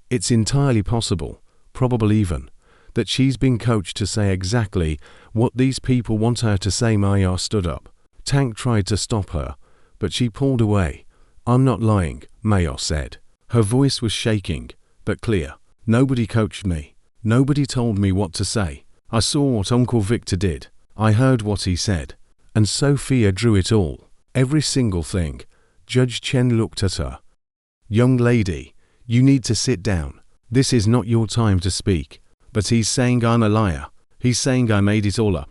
it's entirely possible, probable even, that she's been coached to say exactly what these people want her to say." Maya stood up. Tank tried to stop her, but she pulled away. "I'm not lying," Maya said. Her voice was shaking, but clear. "Nobody coached me. Nobody told me what to say. I saw what Uncle Victor did. I heard what he said. And Sophia drew it all. Every single thing." Judge Chen looked at her. "Young lady, you need to sit down. This is not your time to speak." "But he's saying I'm a liar. He's saying I made it all up."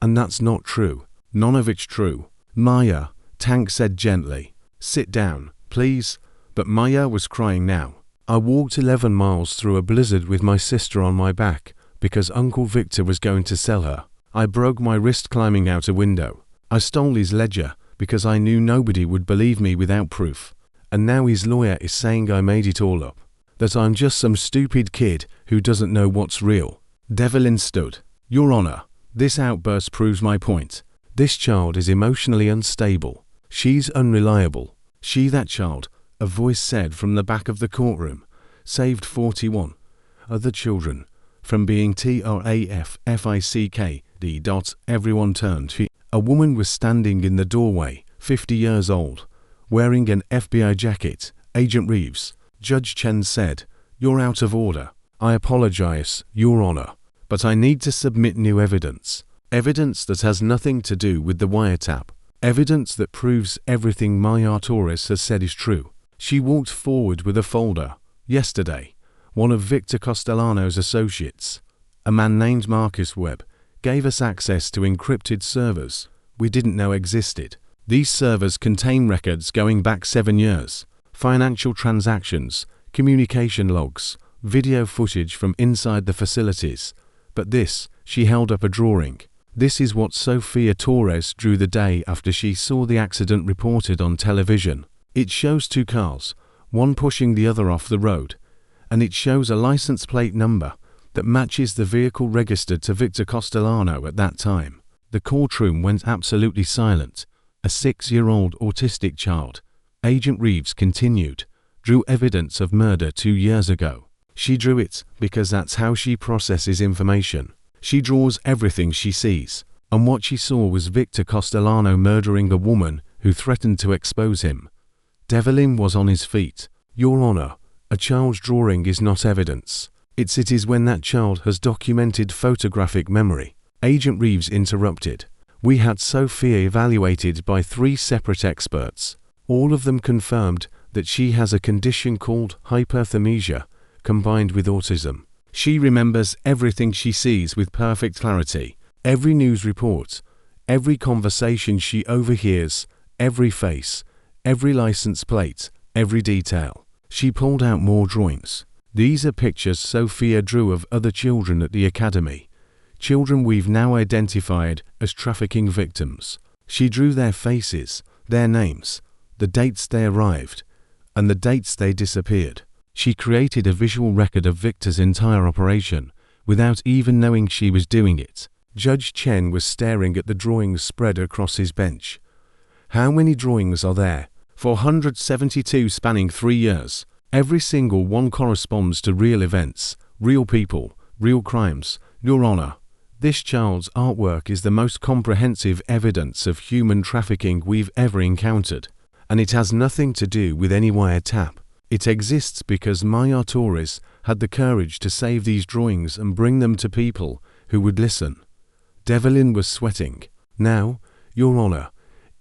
"And that's not true. None of it's true." "Maya," Tank said gently, "sit down, please." But Maya was crying now. "I walked 11 miles through a blizzard with my sister on my back because Uncle Victor was going to sell her. I broke my wrist climbing out a window. I stole his ledger because I knew nobody would believe me without proof. And now his lawyer is saying I made it all up. That I'm just some stupid kid who doesn't know what's real." Devlin stood. "Your Honor, this outburst proves my point. This child is emotionally unstable. She's unreliable. That child," a voice said from the back of the courtroom, "saved 41. other children from being trafficked. Everyone turned. A woman was standing in the doorway, 50 years old, wearing an FBI jacket. Agent Reeves, Judge Chen said, "You're out of order. I apologize, Your Honor, but I need to submit new evidence. Evidence that has nothing to do with the wiretap. Evidence that proves everything Maya Torres has said is true." She walked forward with a folder. "Yesterday, one of Victor Castellano's associates, a man named Marcus Webb, gave us access to encrypted servers we didn't know existed. These servers contain records going back 7 years, financial transactions, communication logs, video footage from inside the facilities. But this," she held up a drawing, "this is what Sofia Torres drew the day after she saw the accident reported on television. It shows 2 cars, one pushing the other off the road, and it shows a license plate number that matches the vehicle registered to Victor Castellano at that time." The courtroom went absolutely silent. A 6-year-old autistic child, Agent Reeves continued, drew evidence of murder 2 years ago. She drew it because that's how she processes information. She draws everything she sees, and what she saw was Victor Castellano murdering a woman who threatened to expose him. Devlin was on his feet. "Your Honor, a child's drawing is not evidence. It is when that child has documented photographic memory." Agent Reeves interrupted. "We had Sophia evaluated by 3 separate experts. All of them confirmed that she has a condition called hyperthermesia, combined with autism. She remembers everything she sees with perfect clarity. Every news report, every conversation she overhears, every face, every license plate, every detail." She pulled out more drawings. "These are pictures Sophia drew of other children at the academy. Children we've now identified as trafficking victims. She drew their faces, their names, the dates they arrived, and the dates they disappeared. She created a visual record of Victor's entire operation, without even knowing she was doing it." Judge Chen was staring at the drawings spread across his bench. "How many drawings are there?" 472 spanning 3 years. Every single one corresponds to real events, real people, real crimes. Your Honor, this child's artwork is the most comprehensive evidence of human trafficking we've ever encountered, and it has nothing to do with any wiretap. It exists because Maya Torres had the courage to save these drawings and bring them to people who would listen." Devlin was sweating. "Now, Your Honor,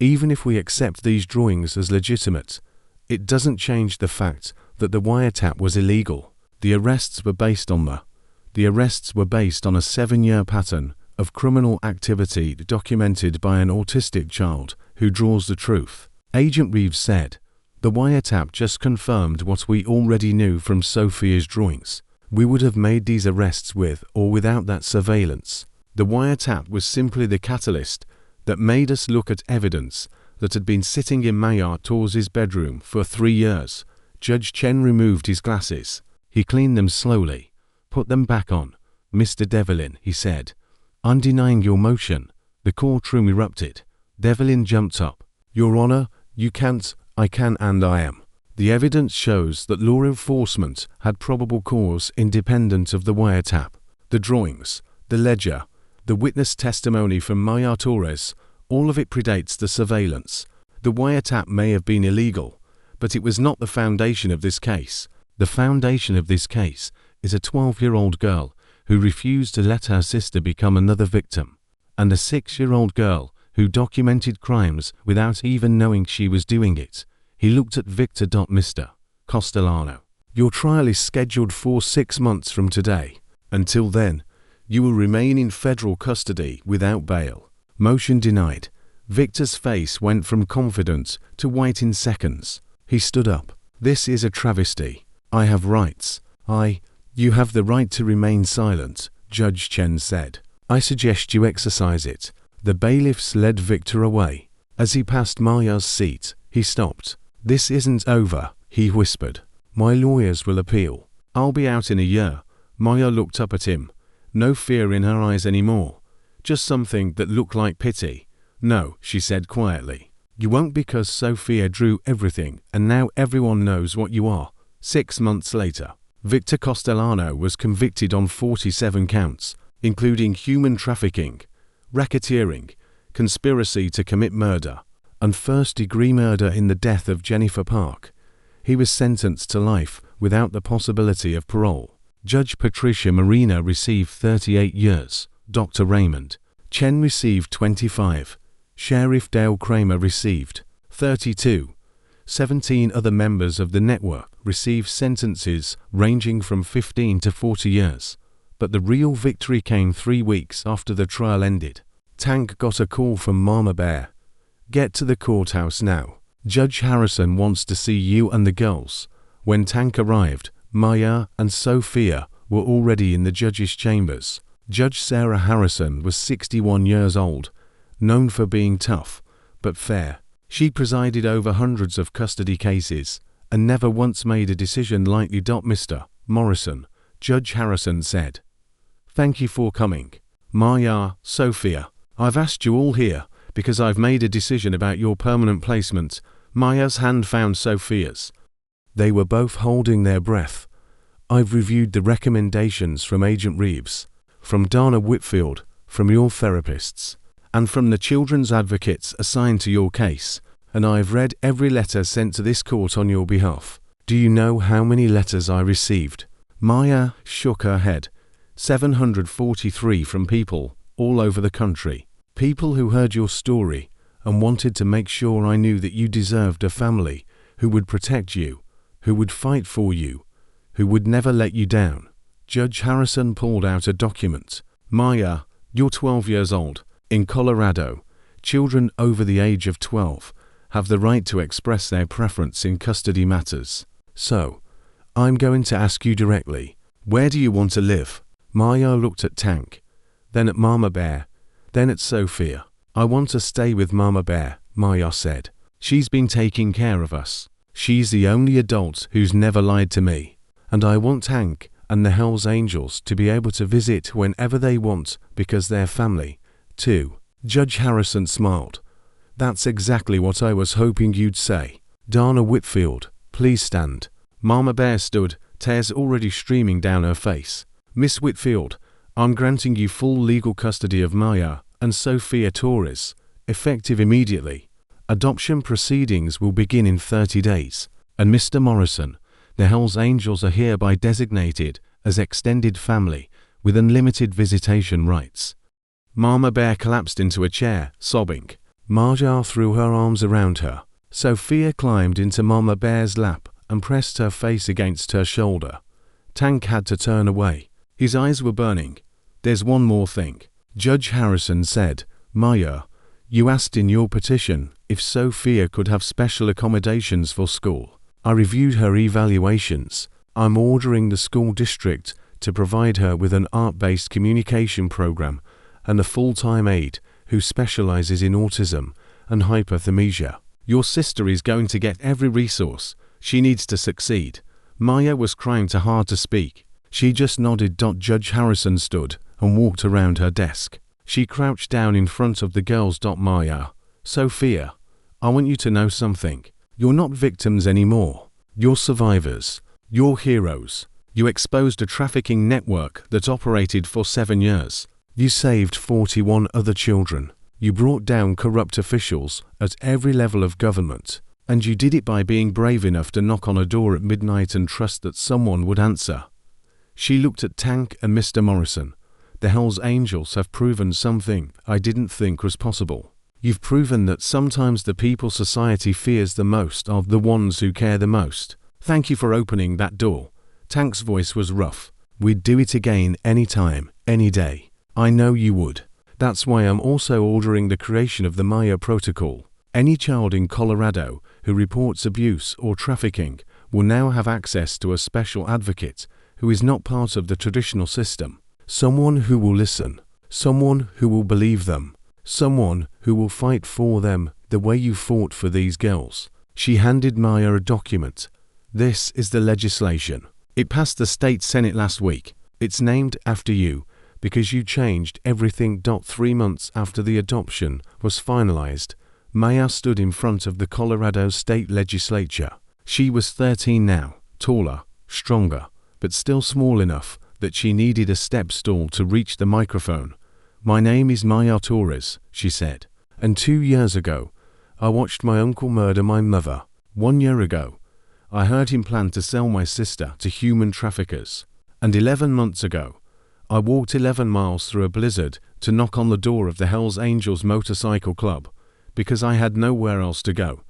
even if we accept these drawings as legitimate, it doesn't change the fact that the wiretap was illegal. The arrests were based on a 7-year pattern of criminal activity documented by an autistic child who draws the truth." Agent Reeves said, "The wiretap just confirmed what we already knew from Sophia's drawings. We would have made these arrests with or without that surveillance. The wiretap was simply the catalyst that made us look at evidence that had been sitting in Maya Torres' bedroom for 3 years." Judge Chen removed his glasses. He cleaned them slowly. "Put them back on, Mr. Devlin," he said. "I'm denying your motion." The courtroom erupted. Devlin jumped up. "Your Honor, you can't." "I can and I am. The evidence shows that law enforcement had probable cause independent of the wiretap. The drawings, the ledger, the witness testimony from Maya Torres, all of it predates the surveillance. The wiretap may have been illegal, but it was not the foundation of this case. The foundation of this case is a 12-year-old girl who refused to let her sister become another victim, and a 6-year-old girl who documented crimes without even knowing she was doing it." He looked at Victor. "Mr. Castellano, your trial is scheduled for 6 months from today. Until then, you will remain in federal custody without bail." Motion denied. Victor's face went from confident to white in seconds. He stood up. "This is a travesty. I have rights. You have the right to remain silent," Judge Chen said. "I suggest you exercise it." The bailiffs led Victor away. As he passed Maya's seat, he stopped. "This isn't over," he whispered. "My lawyers will appeal. I'll be out in a year." Maya looked up at him. No fear in her eyes anymore. Just something that looked like pity. "No," she said quietly. "You won't, because Sophia drew everything and now everyone knows what you are." 6 months later. Victor Castellano was convicted on 47 counts, including human trafficking, racketeering, conspiracy to commit murder, and first-degree murder in the death of Jennifer Park. He was sentenced to life without the possibility of parole. Judge Patricia Marina received 38 years. Dr. Raymond Chen received 25. Sheriff Dale Kramer received 32. 17 other members of the network received sentences ranging from 15 to 40 years. But the real victory came 3 weeks after the trial ended. Tank got a call from Mama Bear. "Get to the courthouse now. Judge Harrison wants to see you and the girls." When Tank arrived, Maya and Sophia were already in the judge's chambers. Judge Sarah Harrison was 61 years old, known for being tough, but fair. She presided over hundreds of custody cases, and never once made a decision lightly. "Mr. Morrison," Judge Harrison said. "Thank you for coming. Maya, Sophia, I've asked you all here because I've made a decision about your permanent placement." Maya's hand found Sophia's. They were both holding their breath. "I've reviewed the recommendations from Agent Reeves, from Dana Whitfield, from your therapists, and from the children's advocates assigned to your case, and I've read every letter sent to this court on your behalf. Do you know how many letters I received?" Maya shook her head. 743 from people all over the country. People who heard your story and wanted to make sure I knew that you deserved a family who would protect you, who would fight for you, who would never let you down. Judge Harrison pulled out a document. "Maya, you're 12 years old. In Colorado, children over the age of 12 have the right to express their preference in custody matters. So, I'm going to ask you directly, where do you want to live?" Maya looked at Tank, then at Mama Bear, then at Sophia. "I want to stay with Mama Bear," Maya said. "She's been taking care of us. She's the only adult who's never lied to me. And I want Tank and the Hells Angels to be able to visit whenever they want because they're family, too." Judge Harrison smiled. "That's exactly what I was hoping you'd say. Dana Whitfield, please stand." Mama Bear stood, tears already streaming down her face. "Miss Whitfield, I'm granting you full legal custody of Maya and Sophia Torres, effective immediately. Adoption proceedings will begin in 30 days. And Mr. Morrison, the Hells Angels are hereby designated as extended family with unlimited visitation rights." Mama Bear collapsed into a chair, sobbing. Marja threw her arms around her. Sophia climbed into Mama Bear's lap and pressed her face against her shoulder. Tank had to turn away. His eyes were burning. "There's one more thing," Judge Harrison said. "Maya, you asked in your petition if Sophia could have special accommodations for school. I reviewed her evaluations. I'm ordering the school district to provide her with an art-based communication program and a full-time aide who specializes in autism and hyperthymesia. Your sister is going to get every resource. She needs to succeed." Maya was trying too hard to speak. She just nodded. Judge Harrison stood and walked around her desk. She crouched down in front of the girls. "Maya, Sophia, I want you to know something. You're not victims anymore. You're survivors. You're heroes. You exposed a trafficking network that operated for 7 years. You saved 41 other children. You brought down corrupt officials at every level of government. And you did it by being brave enough to knock on a door at midnight and trust that someone would answer." She looked at Tank and Mr. Morrison. "The Hells Angels have proven something I didn't think was possible. You've proven that sometimes the people society fears the most are the ones who care the most. Thank you for opening that door." Tank's voice was rough. "We'd do it again any time, any day. I know you would. That's why I'm also ordering the creation of the Maya Protocol. Any child in Colorado who reports abuse or trafficking will now have access to a special advocate who is not part of the traditional system. Someone who will listen. Someone who will believe them. Someone who will fight for them the way you fought for these girls." She handed Maya a document. "This is the legislation. It passed the state senate last week. It's named after you because you changed everything. 3 months after the adoption was finalized, Maya stood in front of the Colorado state legislature. She was 13 now, taller, stronger, but still small enough that she needed a step stool to reach the microphone. "My name is Maya Torres," she said, "and 2 years ago, I watched my uncle murder my mother. 1 year ago, I heard him plan to sell my sister to human traffickers. And 11 months ago, I walked 11 miles through a blizzard to knock on the door of the Hells Angels Motorcycle Club because I had nowhere else to go."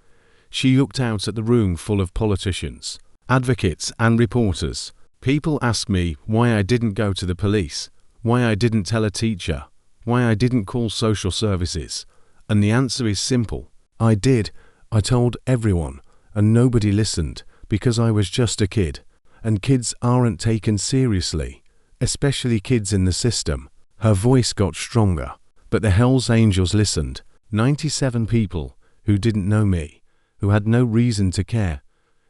She looked out at the room full of politicians, advocates, and reporters. "People ask me why I didn't go to the police, why I didn't tell a teacher, why I didn't call social services. And the answer is simple. I did. I told everyone, and nobody listened because I was just a kid. And kids aren't taken seriously, especially kids in the system." Her voice got stronger, but the Hells Angels listened. 97 people who didn't know me, who had no reason to care,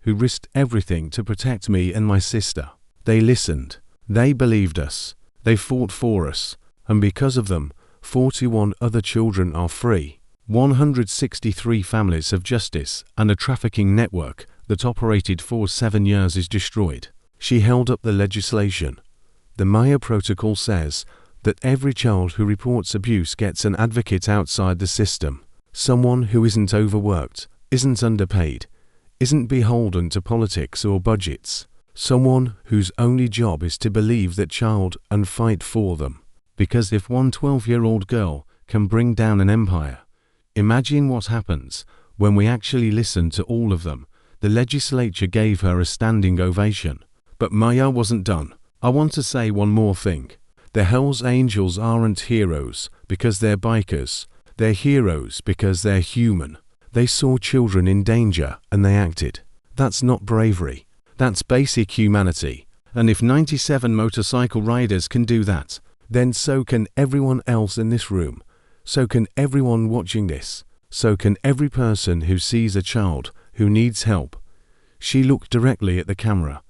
who risked everything to protect me and my sister. They listened. They believed us. They fought for us. And because of them, 41 other children are free. 163 families of justice and a trafficking network that operated for 7 years is destroyed. She held up the legislation. The Maya Protocol says that every child who reports abuse gets an advocate outside the system. Someone who isn't overworked, isn't underpaid, isn't beholden to politics or budgets. Someone whose only job is to believe that child and fight for them. Because if one 12-year-old girl can bring down an empire, imagine what happens when we actually listen to all of them. The legislature gave her a standing ovation. But Maya wasn't done. "I want to say one more thing. The Hells Angels aren't heroes because they're bikers. They're heroes because they're human. They saw children in danger and they acted. That's not bravery. That's basic humanity. And if 97 motorcycle riders can do that, then so can everyone else in this room. So can everyone watching this. So can every person who sees a child who needs help." She looked directly at the camera.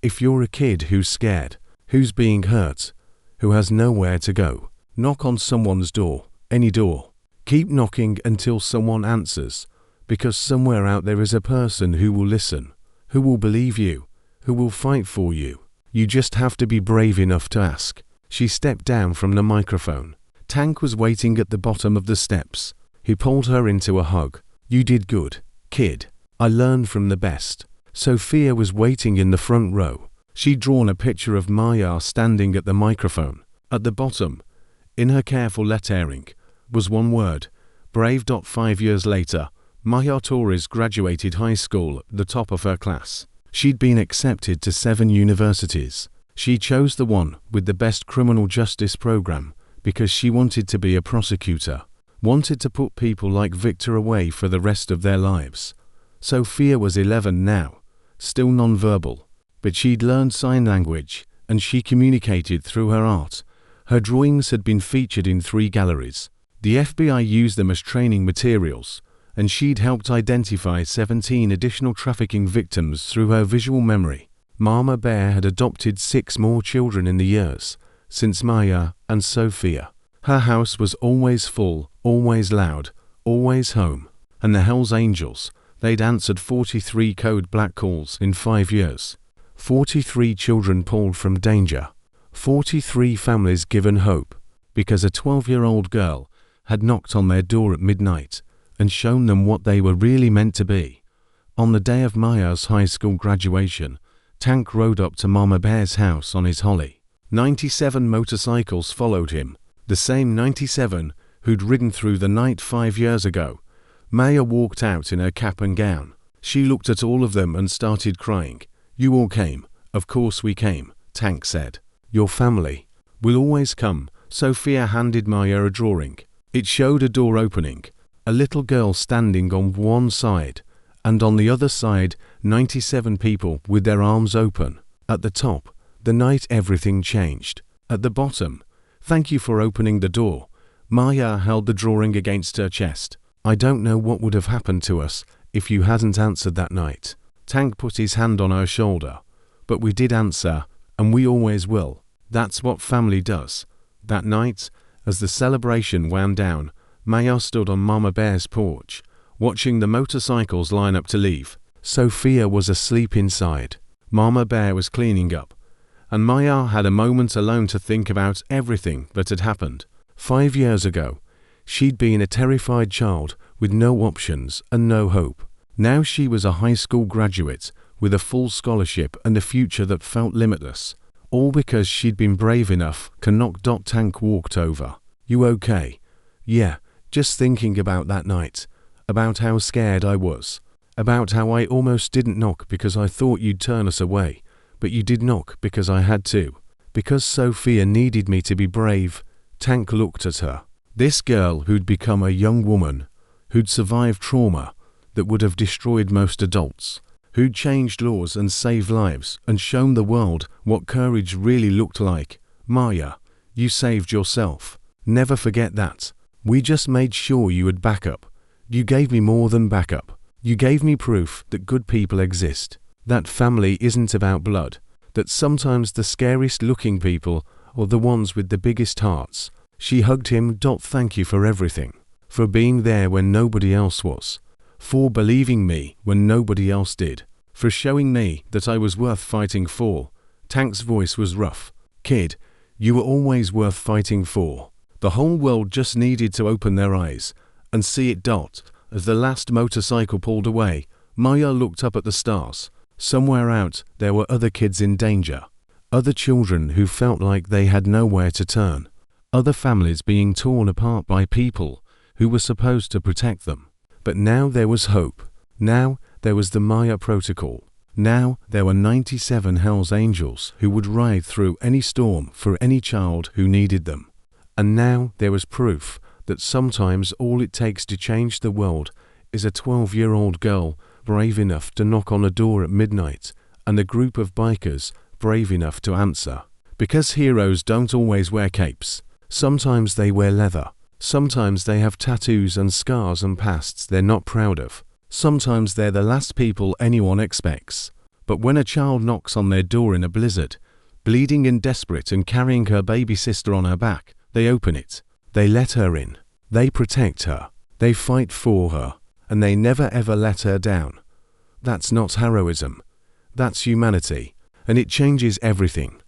"If you're a kid who's scared, who's being hurt, who has nowhere to go, knock on someone's door, any door. Keep knocking until someone answers, because somewhere out there is a person who will listen, who will believe you, who will fight for you. You just have to be brave enough to ask." She stepped down from the microphone. Tank was waiting at the bottom of the steps. He pulled her into a hug. "You did good, kid. I learned from the best." Sophia was waiting in the front row. She'd drawn a picture of Maya standing at the microphone. At the bottom, in her careful lettering, was one word, brave. 5 years later, Maya Torres graduated high school at the top of her class. She'd been accepted to 7 universities. She chose the one with the best criminal justice program because she wanted to be a prosecutor, wanted to put people like Victor away for the rest of their lives. Sophia was 11 now, still nonverbal, but she'd learned sign language and she communicated through her art. Her drawings had been featured in 3 galleries. The FBI used them as training materials, and she'd helped identify 17 additional trafficking victims through her visual memory. Mama Bear had adopted 6 more children in the years since Maya and Sophia. Her house was always full, always loud, always home. And the Hells Angels, they'd answered 43 code black calls in 5 years. 43 children pulled from danger. 43 families given hope, because a 12-year-old girl had knocked on their door at midnight and shown them what they were really meant to be. On the day of Maya's high school graduation, Tank rode up to Mama Bear's house on his Holly. 97 motorcycles followed him, the same 97 who'd ridden through the night 5 years ago. Maya walked out in her cap and gown. She looked at all of them and started crying. "You all came. Of course we came," Tank said. "Your family. We'll always come." Sophia handed Maya a drawing. It showed a door opening, a little girl standing on one side, and on the other side 97 people with their arms open. At the top, "The night everything changed." At the bottom, "Thank you for opening the door." Maya held the drawing against her chest. "I don't know what would have happened to us if you hadn't answered that night." Tank put his hand on her shoulder. "But we did answer, and we always will. That's what family does." That night, as the celebration wound down, Maya stood on Mama Bear's porch, watching the motorcycles line up to leave. Sophia was asleep inside. Mama Bear was cleaning up, And Maya had a moment alone to think about everything that had happened. 5 years ago, she'd been a terrified child with no options and no hope. Now she was a high school graduate with a full scholarship and a future that felt limitless. All because she'd been brave enough to knock. Tank walked over. "You okay?" "Yeah, just thinking about that night. About how scared I was. About how I almost didn't knock because I thought you'd turn us away. But you did knock because I had to. Because Sophia needed me to be brave." Tank looked at her. This girl who'd become a young woman, who'd survived trauma that would have destroyed most adults, who'd changed laws and saved lives and shown the world what courage really looked like. "Maya, you saved yourself. Never forget that. We just made sure you had backup. You gave me more than backup. You gave me proof that good people exist. That family isn't about blood. That sometimes the scariest looking people are the ones with the biggest hearts." She hugged him. "Thank you for everything. For being there when nobody else was. For believing me when nobody else did. For showing me that I was worth fighting for." Tank's voice was rough. "Kid, you were always worth fighting for." The whole world just needed to open their eyes and see it. As the last motorcycle pulled away, Maya looked up at the stars. Somewhere out there were other kids in danger. Other children who felt like they had nowhere to turn. Other families being torn apart by people who were supposed to protect them. But now there was hope. Now there was the Maya Protocol. Now there were 97 Hell's Angels who would ride through any storm for any child who needed them. And now there was proof that sometimes all it takes to change the world is a 12-year-old girl brave enough to knock on a door at midnight and a group of bikers brave enough to answer. Because heroes don't always wear capes. Sometimes they wear leather. Sometimes they have tattoos and scars and pasts they're not proud of. Sometimes they're the last people anyone expects. But when a child knocks on their door in a blizzard, bleeding and desperate and carrying her baby sister on her back, they open it. They let her in. They protect her. They fight for her. And they never ever let her down. That's not heroism. That's humanity. And it changes everything.